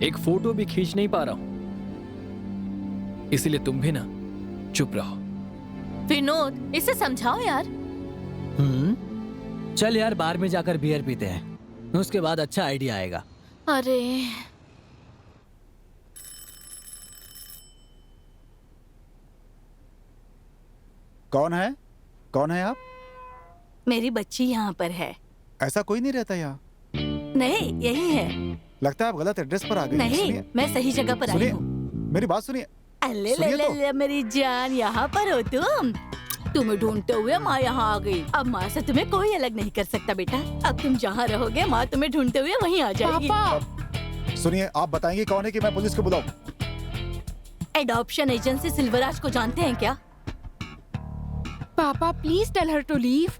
एक फोटो भी खींच नहीं पा रहा हूँ। इसीलिए तुम भी ना चुप रहो। विनोद, इसे समझाओ यार। चल यार बार में जाकर बियर पीते हैं, उसके बाद अच्छा आइडिया आएगा। अरे कौन है? कौन है आप? मेरी बच्ची यहाँ पर है। ऐसा कोई नहीं रहता यहाँ। नहीं, यही है। लगता है आप गलत एड्रेस पर आ गए। नहीं, सुनिए, मैं सही जगह पर आई सुनिए, हूँ। मेरी बात सुनिए। अल्ले सुनिए ले तो। ले मेरी जान, यहाँ पर हो तुम? तुम्हें ढूंढते हुए माँ यहाँ आ गई। अब माँ से तुम्हें कोई अलग नहीं कर सकता बेटा। अब तुम जहाँ रहोगे माँ तुम्हें ढूंढते हुए वहीं आ जाएगी। पापा, सुनिए, आप बताएंगे कौन है कि मैं पुलिस को बुलाऊं? एडॉप्शन एजेंसी सिल्वराज को जानते हैं क्या? पापा please tell her to leave.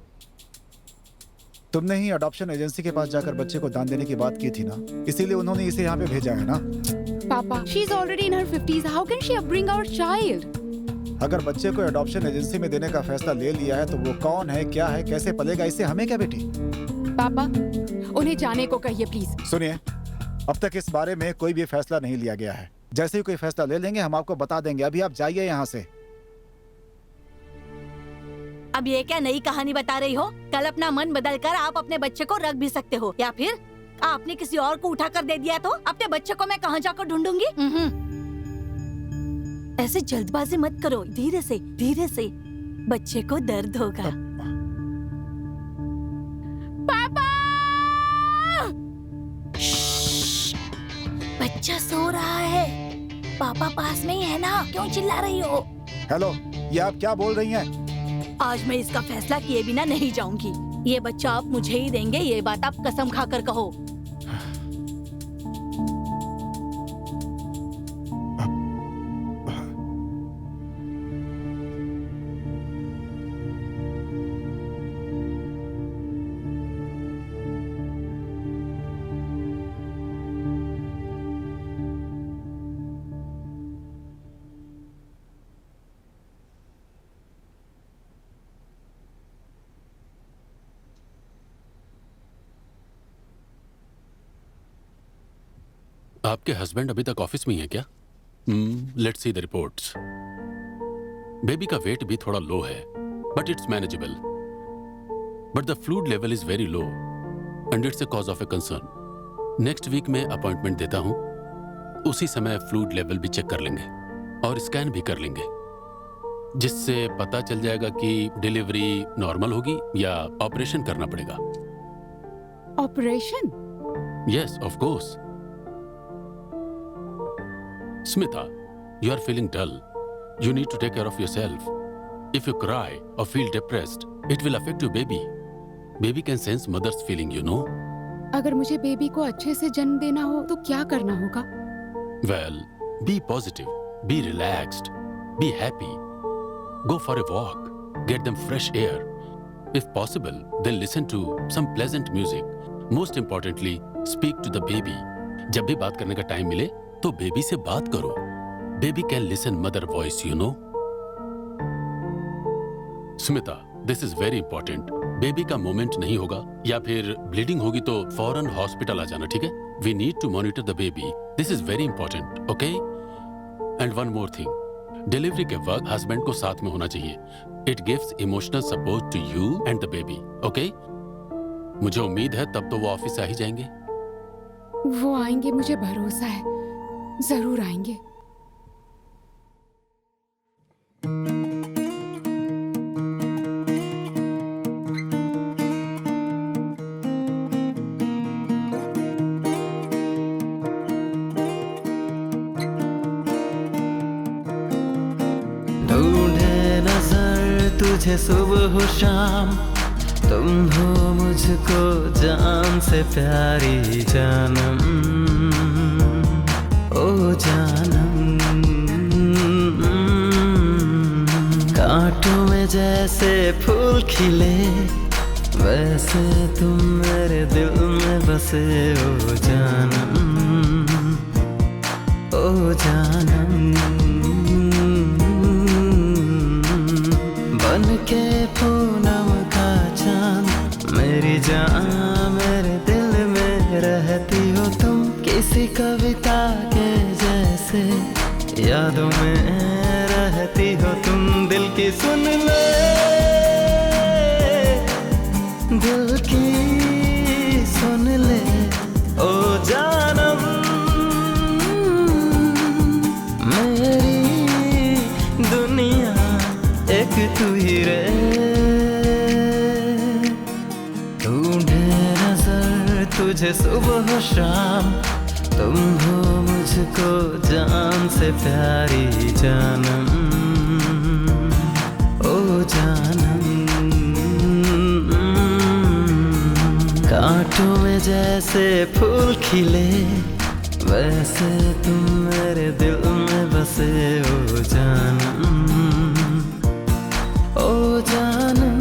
तुमने ही अडॉप्शन एजेंसी के पास जाकर बच्चे को दान देने की बात की थी ना, इसीलिए उन्होंने इसे यहाँ पे भेजा है ना। पापा, she is already in her 50s. How can she upbring our child? अगर बच्चे को अडॉप्शन एजेंसी में देने का फैसला ले लिया है तो वो कौन है, क्या है, कैसे पलेगा, इससे हमें क्या बेटी? पापा, उन्हें जाने को कहिए प्लीज। सुनिए, अब तक इस बारे में कोई भी फैसला नहीं लिया गया है। जैसे ही कोई फैसला ले लेंगे हम आपको बता देंगे। अभी आप जाइए यहाँ से। अब ये क्या नई कहानी बता रही हो? कल अपना मन बदलकर आप अपने बच्चे को रख भी सकते हो, या फिर आपने किसी और को उठा कर दे दिया तो अपने बच्चे को मैं कहाँ जाकर ढूंढूंगी? ऐसे जल्दबाजी मत करो, धीरे से बच्चे को दर्द होगा। पापा! बच्चा सो रहा है, पापा पास में ही है ना, क्यों चिल्ला रही हो? हेलो, ये आप क्या बोल रही हैं? आज मैं इसका फैसला किए बिना नहीं जाऊंगी। ये बच्चा आप मुझे ही देंगे, ये बात आप कसम खाकर कहो। आपके हस्बैंड अभी तक ऑफिस में ही है क्या? Let's see the reports. Baby का वेट भी थोड़ा लो है, but it's manageable. But the fluid level is very low and it's a cause of a concern. Next week में अपॉइंटमेंट देता हूं, उसी समय फ्लूइड लेवल भी चेक कर लेंगे और स्कैन भी कर लेंगे, जिससे पता चल जाएगा कि डिलीवरी नॉर्मल होगी या ऑपरेशन करना पड़ेगा। Operation? Yes, of course. Smita, you are feeling dull. You need to take care of yourself. If you cry or feel depressed, it will affect your baby. Baby can sense mother's feeling, you know. अगर मुझे बेबी को अच्छे से जन्म देना हो तो क्या करना होगा? Well, be positive, be relaxed, be happy. Go for a walk, get them fresh air. If possible, then listen to some pleasant music. Most importantly, speak to the baby. जब भी बात करने का टाइम मिले तो बेबी से बात करो। Baby can listen mother voice, you know. Smita, this is very important. Baby का मोमेंट नहीं होगा या फिर ब्लीडिंग होगी तो फौरन हॉस्पिटल आ जाना, ठीक है? We need to monitor the baby, this is very important, okay? And one more thing, delivery के वक्त हस्बैंड को साथ में होना चाहिए। It gives emotional support to you and the baby, okay? मुझे उम्मीद है तब तो वो ऑफिस आ ही जाएंगे। वो आएंगे, मुझे भरोसा है, जरूर आएंगे। ढूंढे नजर तुझे सुबह शाम, तुम हो मुझको जान से प्यारी जानम, ओ जानम। कांटों में जैसे फूल खिले, वैसे तुम मेरे दिल में बसे, ओ जानम, ओ जानम। बन के पूनम का चांद, मेरी जान मेरे दिल में रहती हो तुम, किसी कविता के जैसे यादों में रहती हो तुम। दिल की सुन ले, दिल की सुन ले, ओ जानम, मेरी दुनिया एक तू ही रे। ढूंढे नजर तुझे सुबह शाम, तुम हो मुझको जान से प्यारी जानम, ओ जानम। कांटों में जैसे फूल खिले, वैसे तुम मेरे दिल में बसे, ओ जानम, ओ जानम।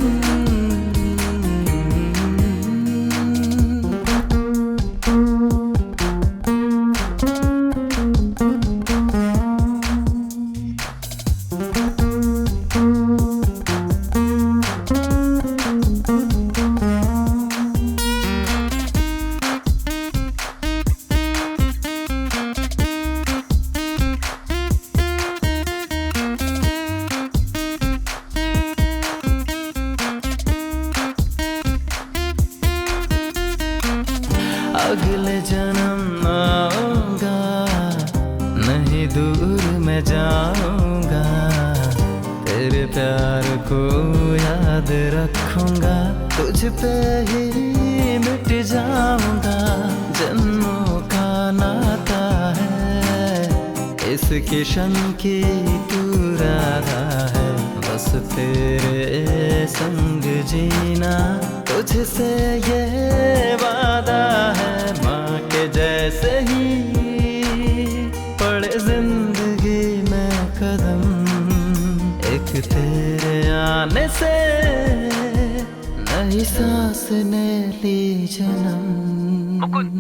अगले जन्म आऊंगा, नहीं दूर मैं जाऊंगा, तेरे प्यार को याद रखूंगा, तुझ पे ही मिट जाऊंगा। जन्मों का नाता है, इसकी शन की तू राधा है, बस तेरे संग जीना, तुझसे ये वादा है। माँ के जैसे ही पड़े जिंदगी में कदम, एक तेरे आने से नई सांस ने ली जन्म। मुकुंद,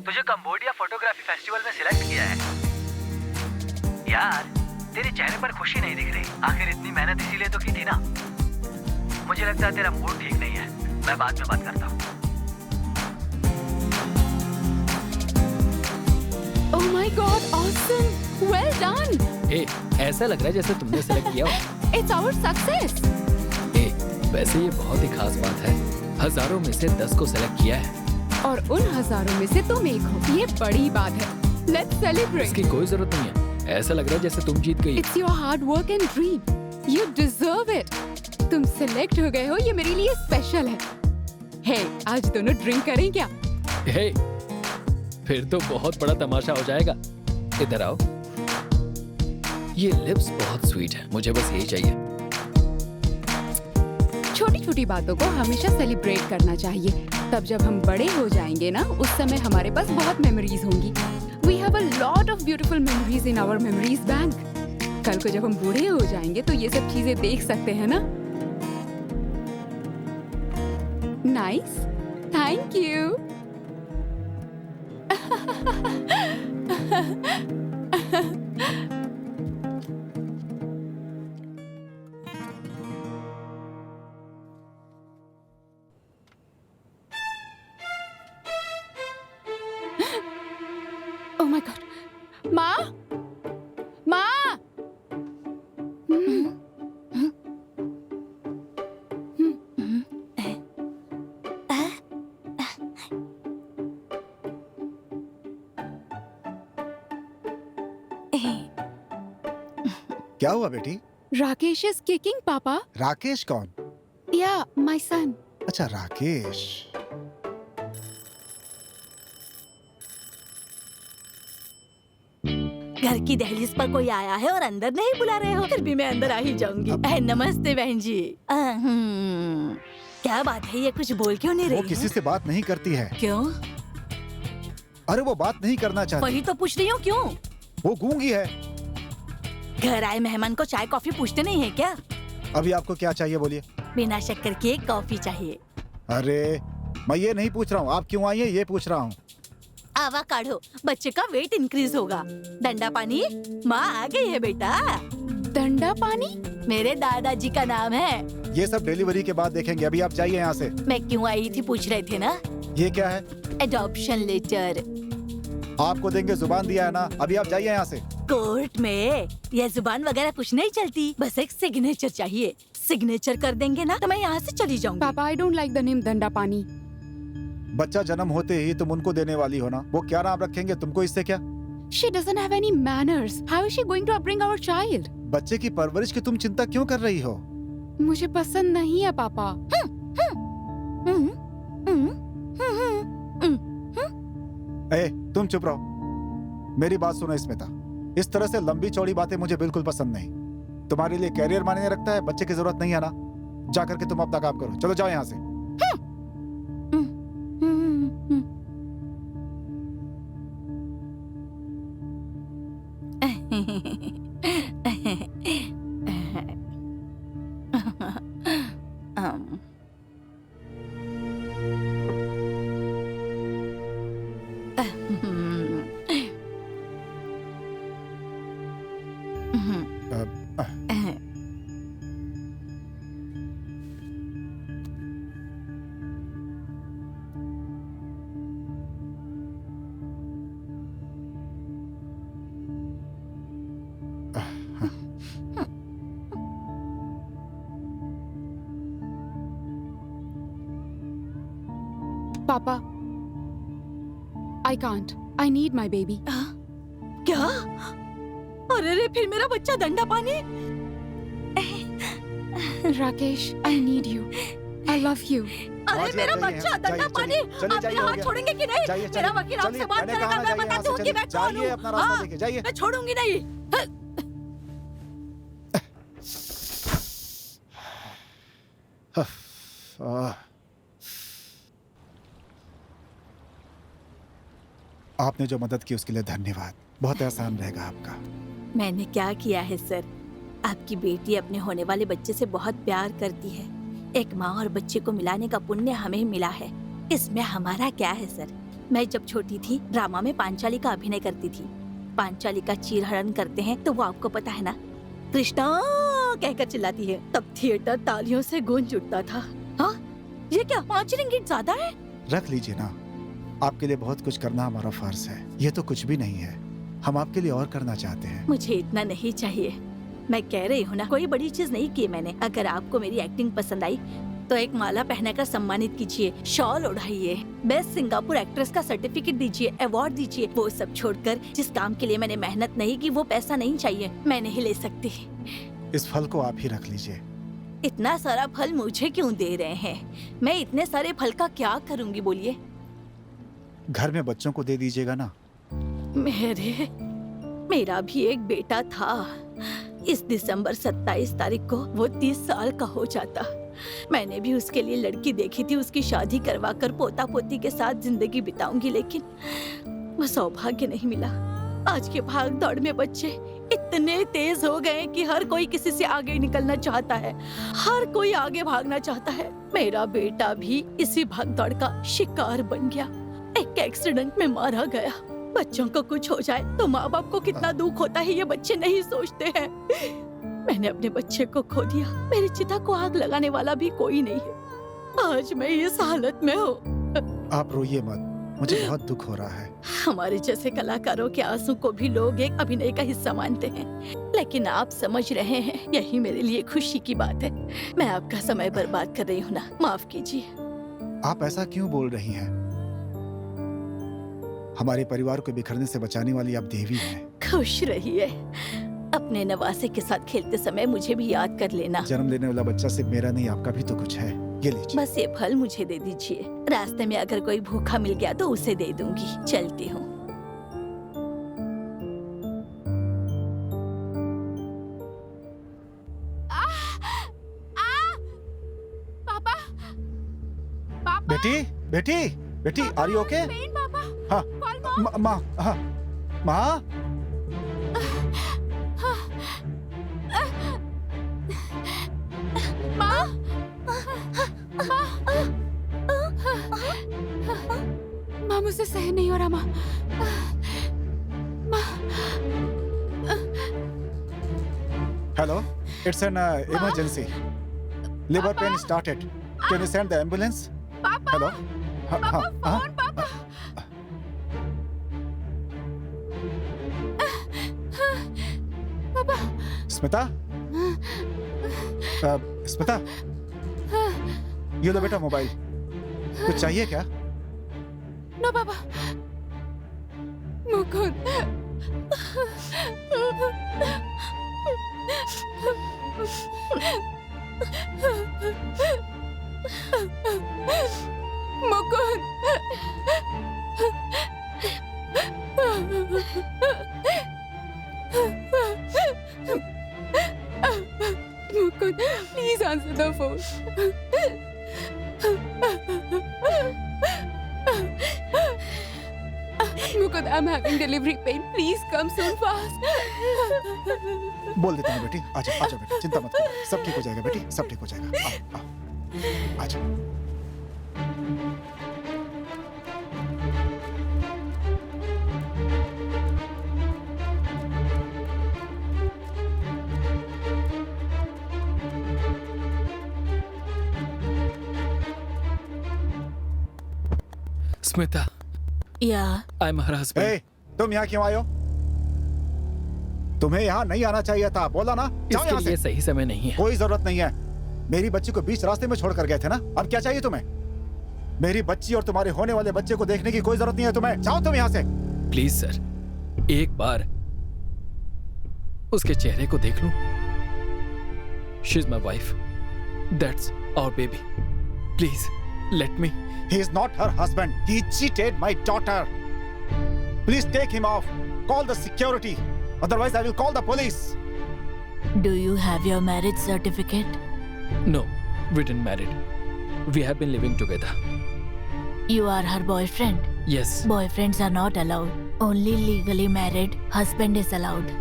तुझे कंबोडिया फोटोग्राफी फेस्टिवल में सिलेक्ट किया है। यार, तेरे चेहरे पर खुशी नहीं दिख रही। आखिर इतनी मेहनत इसीलिए तो की थी ना। मुझे लगता है तेरा मूड ठीक नहीं है, मैं बाद में बात करता हूँ। Oh my God, awesome! Well done! ए, ऐसा लग रहा है जैसे तुमने सेलेक्ट किया हो। It's our success! ए, वैसे ये बहुत ही खास बात है। हजारों में से 10 को सेलेक्ट किया है। और उन हजारों में से तुम एक हो, ये बड़ी बात है। Let's celebrate! इसकी कोई जरूरत नहीं है। ऐसा लग रहा है जैसे तुम जीत गई। It's your hard work and dream. You deserve it. तुम सेलेक्ट हो गए हो, ये मेरे लिए स्पेशल है। Hey, आज दोनों ड्रिंक करें क्या? हे, फिर तो बहुत बड़ा तमाशा हो जाएगा। इधर आओ। ये लिप्स बहुत स्वीट है, मुझे बस यही चाहिए। छोटी छोटी बातों को हमेशा सेलिब्रेट करना चाहिए। तब जब हम बड़े हो जाएंगे ना, उस समय हमारे पास बहुत मेमोरीज होंगी। We have a lot of beautiful memories in our memories bank. कल को जब हम बूढ़े हो जाएंगे तो ये सब चीजें देख सकते हैं ना। Nice. Thank you. क्या हुआ बेटी? राकेश इज किकिंग पापा. राकेश कौन? या माय सन. अच्छा राकेश. घर की दहलीज पर कोई आया है और अंदर नहीं बुला रहे हो, फिर भी मैं अंदर आ ही जाऊंगी. नमस्ते बहन जी. क्या बात है, ये कुछ बोल क्यों नहीं रही वो किसी से बात नहीं करती है. क्यों? अरे वो बात नहीं करना चाहती. वही तो पूछ रही हूँ, क्यों? वो गूंगी है. घर आए मेहमान को चाय कॉफी पूछते नहीं है क्या? अभी आपको क्या चाहिए बोलिए. बिना शक्कर की एक कॉफी चाहिए. अरे मैं ये नहीं पूछ रहा हूँ आप क्यों आई है, ये पूछ रहा हूँ. आवा काढ़ो, बच्चे का वेट इंक्रीज होगा. डंडा पानी. माँ आ गई है बेटा. दंडा पानी? मेरे दादाजी का नाम है. ये सब डिलीवरी के बाद देखेंगे, अभी आप जाइए यहाँ से. मैं क्यों आई थी पूछ रहे थे ना? ये क्या है? Adoption letter. आपको देंगे, जुबान दिया है ना. अभी आप जाइए यहाँ से. कोर्ट में ये जुबान वगैरह कुछ नहीं चलती, बस एक सिग्नेचर चाहिए. सिग्नेचर कर देंगे ना तो मैं यहाँ से चली जाऊंगी. पापा, I don't like the name दंडा पानी. बच्चा जन्म होते ही तुम उनको देने वाली हो ना, वो क्या नाम रखेंगे तुमको इससे क्या? She doesn't have any manners. How is she going to upbring our child? बच्चे की परवरिश की तुम चिंता क्यों कर रही हो? मुझे पसंद नहीं है पापा. ए, तुम चुप रहो. मेरी बात सुनो स्मिता, इस तरह से लंबी चौड़ी बातें मुझे बिल्कुल पसंद नहीं. तुम्हारे लिए कैरियर मायने रखता है, बच्चे की जरूरत नहीं है ना. जा करके तुम अपना काम करो. चलो जाओ यहाँ से. पापा, I can't. I need my baby. क्या? अरे रे, फिर मेरा बच्चा दंडा पानी. Rakesh, I need you. I love you. अरे मेरा बच्चा दंडा पानी. आप मेरा हाथ छोड़ेंगे कि नहीं? मेरा वकील आपसे बात करेगा. मैं बताती हूँ कि मैं कौन हूँ. अपना रास्ता देखिए, जाइए. मैं छोड़ूंगी नहीं. आपने जो मदद की उसके लिए धन्यवाद. बहुत एहसान रहेगा आपका. मैंने क्या किया है सर? आपकी बेटी अपने होने वाले बच्चे से बहुत प्यार करती है. एक माँ और बच्चे को मिलाने का पुण्य हमें मिला है. इसमें हमारा क्या है सर? मैं जब छोटी थी ड्रामा में पांचाली का अभिनय करती थी. पांचाली का चीरहरण करते हैं तो वो आपको पता है ना, कृष्णा कहकर चिल्लाती है. तब थिएटर तालियों से गूंज उठता था. हाँ, ये क्या 5 रिंगिट ज्यादा है? रख लीजिए ना. आपके लिए बहुत कुछ करना हमारा फर्ज है. ये तो कुछ भी नहीं है. हम आपके लिए और करना चाहते हैं. मुझे इतना नहीं चाहिए. मैं कह रही हूँ ना, कोई बड़ी चीज नहीं की मैंने. अगर आपको मेरी एक्टिंग पसंद आई तो एक माला पहनाकर सम्मानित कीजिए, शॉल ओढ़ाइए, बेस्ट सिंगापुर एक्ट्रेस का सर्टिफिकेट दीजिए, अवार्ड दीजिए. वो सब छोड़कर जिस काम के लिए मैंने मेहनत नहीं की वो पैसा नहीं चाहिए. मैं नहीं ले सकती. इस फल को आप ही रख लीजिए. इतना सारा फल मुझे क्यों दे रहे हैं? मैं इतने सारे फल का क्या करूँगी बोलिए? घर में बच्चों को दे दीजिएगा ना. मेरा भी एक बेटा था. इस दिसंबर 27 तारीख को वो 30 साल का हो जाता. मैंने भी उसके लिए लड़की देखी थी. उसकी शादी करवाकर पोता पोती के साथ जिंदगी बिताऊंगी, लेकिन वो सौभाग्य नहीं मिला. आज के भाग दौड़ में बच्चे इतने तेज हो गए कि हर कोई किसी से आगे निकलना चाहता है. हर कोई आगे भागना चाहता है. मेरा बेटा भी इसी भाग दौड़ का शिकार बन गया. एक एक्सीडेंट में मारा गया. बच्चों को कुछ हो जाए तो माँ बाप को कितना दुख होता है ये बच्चे नहीं सोचते हैं. मैंने अपने बच्चे को खो दिया. मेरी चिता को आग लगाने वाला भी कोई नहीं है. आज मैं इस हालत में हूँ. आप रोइए मत. मुझे बहुत दुख हो रहा है. हमारे जैसे कलाकारों के आंसू को भी लोग एक अभिनय का हिस्सा मानते हैं, लेकिन आप समझ रहे हैं, यही मेरे लिए खुशी की बात है. मैं आपका समय बर्बाद कर रही हूँ ना, माफ कीजिए. आप ऐसा क्यों बोल रही हैं? हमारे परिवार को बिखरने से बचाने वाली आप देवी हैं. खुश रहिए. अपने नवासे के साथ खेलते समय मुझे भी याद कर लेना। जन्म लेने वाला बच्चा सिर्फ मेरा नहीं, आपका भी तो कुछ है। ये लीजिए। बस ये फल मुझे दे दीजिए। रास्ते में अगर कोई भूखा मिल गया तो उसे दे दूंगी। चलती हूँ। पापा, पापा, बेटी बेटी बेटी, आर यू ओके? पेन पापा। हाँ Call mom. माँ, हाँ माँ। माँ, मुझसे सहन नहीं हो रहा माँ। Hello, it's an emergency. Liver pain started. Can you send the ambulance? पापा, हेलो। पापा, फोन पापा। पापा, स्मिता, स्मिता, ये लो बेटा मोबाइल। कुछ चाहिए क्या? नो पापा। Mukund, Mukund, Mukund, please answer the phone. Mukund, I'm having delivery pain. Please come soon fast. बोल देता हूँ बेटी। आजा आजा बेटी, चिंता मत करो, सब ठीक हो जाएगा बेटी, सब ठीक हो जाएगा। आओ, आजा। स्मिता, या आई एम हर हस्बैंड। ए, तुम यहाँ क्यों आए हो? तुम्हें यहाँ नहीं आना चाहिए था, बोला ना। जाओ इसके यहाँ लिए से। सही समय नहीं है। कोई जरूरत नहीं है। मेरी बच्ची को बीच रास्ते में छोड़ कर गए थे ना, अब क्या चाहिए तुम्हें? मेरी बच्ची और तुम्हारे होने वाले बच्चे को देखने की कोई जरूरत नहीं है तुम्हें। जाओ तुम यहाँ से। प्लीज सर, एक बार उसके चेहरे को देख लूं। She is my wife, that's our baby. Please let me. He is not her husband. He cheated my daughter. Please take him off. Call the security. Otherwise, I will call the police. Do you have your marriage certificate? No, we didn't married. We have been living together. You are her boyfriend. Yes. Boyfriends are not allowed. Only legally married husband is allowed.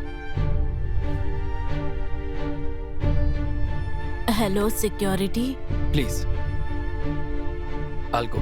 Hello, security. Please. I'll go.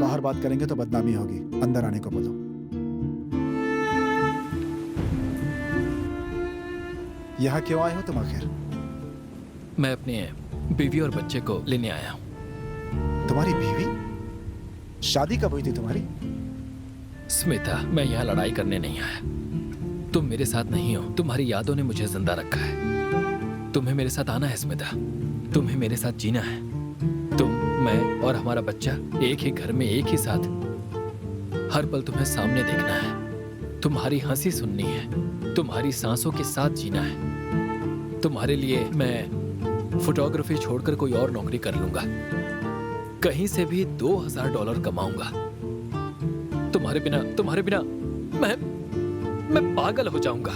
बाहर बात करेंगे तो बदनामी होगी, अंदर आने को बोलो। यहाँ क्यों आए हो तुम आखिर? मैं अपने बीवी और बच्चे को लेने आया हूँ। तुम्हारी बीवी? शादी कब हुई थी तुम्हारी? स्मिता, मैं यहाँ लड़ाई करने नहीं आया। तुम मेरे साथ नहीं हो। तुम्हारी यादों ने मुझे जिंदा रखा है। तुम्हें मेरे साथ आना है स्मिता। तुम्हें मेरे साथ जीना है। तुम, मैं और हमारा बच्चा एक ही घर में, एक ही साथ। हर पल तुम्हें सामने देखना है। तुम्हारी हंसी सुननी है। तुम्हारी सांसों के साथ जीना है। तुम्हारे लिए मैं फोटोग्राफी छोड़कर कोई और नौकरी कर लूंगा। कहीं से भी $2000 कमाऊंगा। तुम्हारे बिना मैं पागल हो जाऊंगा।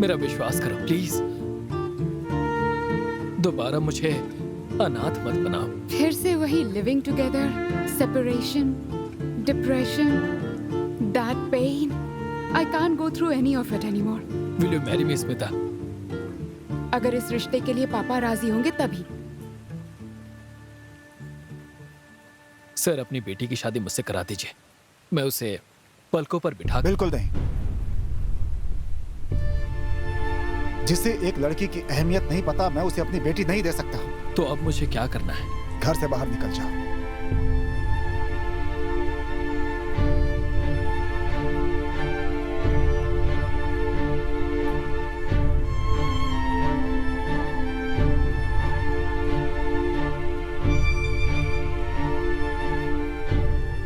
मेरा विश्वास करो प्लीज। दोबारा मुझे अनाथ मत बनाओ। फिर से वही living together, separation, depression, that pain. I can't go through any of it anymore. Will you marry me Smita? अगर इस रिश्ते के लिए पापा राजी होंगे तभी। सर, अपनी बेटी की शादी मुझसे करा दीजिए। मैं उसे पलकों पर बिठा बिल्कुल नहीं। जिसे एक लड़की की अहमियत नहीं पता, मैं उसे अपनी बेटी नहीं दे सकता। तो अब मुझे क्या करना है? घर से बाहर निकल जाओ।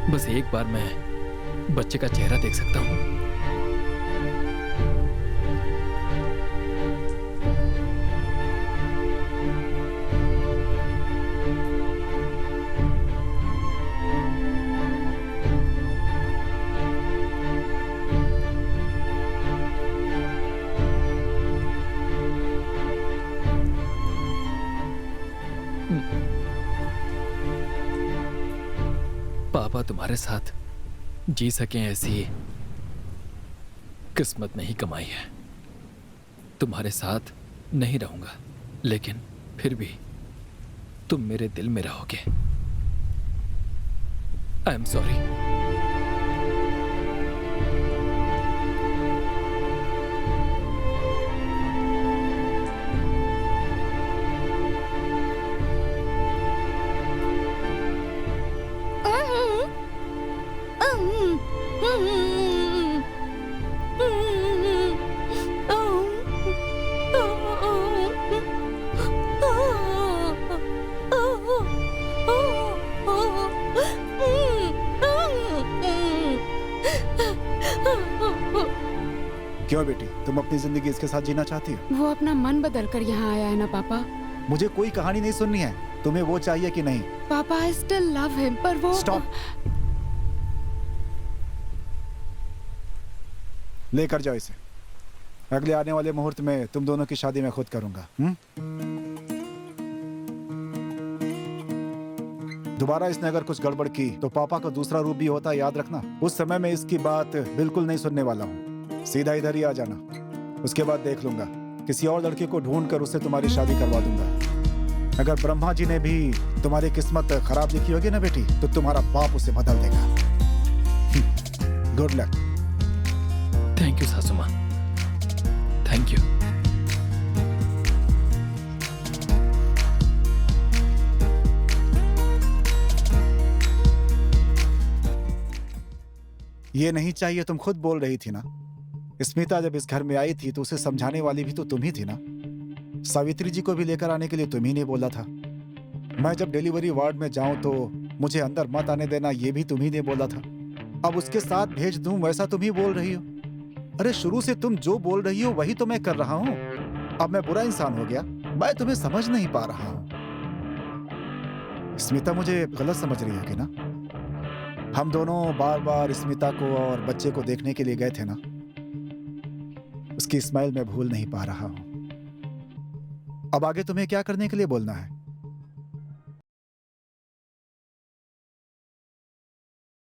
बस एक बार मैं बच्चे का चेहरा देख सकता हूँ। पापा तुम्हारे साथ जी सकें ऐसी किस्मत नहीं कमाई है। तुम्हारे साथ नहीं रहूंगा, लेकिन फिर भी तुम मेरे दिल में रहोगे। आई एम सॉरी। क्यों बेटी, तुम अपनी जिंदगी इसके साथ जीना चाहती हो? वो अपना मन बदल कर यहाँ आया है ना पापा। मुझे कोई कहानी नहीं सुननी है। तुम्हें वो चाहिए कि नहीं? पापा, आई स्टिल लव हिम, पर वो स्टॉप। लेकर जाओ इसे। अगले आने वाले मुहूर्त में तुम दोनों की शादी मैं खुद करूंगा। दोबारा इसने अगर कुछ गड़बड़ की तो पापा का दूसरा रूप भी होता है, याद रखना। उस समय मैं इसकी बात बिल्कुल नहीं सुनने वाला हूँ। सीधा इधर ही आ जाना। उसके बाद देख लूंगा, किसी और लड़के को ढूंढ कर उससे तुम्हारी शादी करवा दूंगा। अगर ब्रह्मा जी ने भी तुम्हारी किस्मत खराब लिखी होगी ना बेटी, तो तुम्हारा बाप उसे बदल देगा। Good luck. थैंक यू सासू माँ, थैंक यू। ये नहीं चाहिए, तुम खुद बोल रही थी ना। स्मिता जब इस घर में आई थी तो उसे समझाने वाली भी तो तुम ही थी ना। सावित्री जी को भी लेकर आने के लिए तुम ही ने बोला था। मैं जब डिलीवरी वार्ड में जाऊं तो मुझे अंदर मत आने देना, ये भी तुम ही ने बोला था। अब उसके साथ भेज दूं, वैसा तुम ही बोल रही हो। अरे शुरू से तुम जो बोल रही हो वही तो मैं कर रहा हूं। अब मैं बुरा इंसान हो गया? मैं तुम्हें समझ नहीं पा रहा हूं। स्मिता मुझे गलत समझ रही होगी ना। हम दोनों बार बार स्मिता को और बच्चे को देखने के लिए गए थे ना। उसकी स्माइल मैं भूल नहीं पा रहा हूं। अब आगे तुम्हें क्या करने के लिए बोलना है?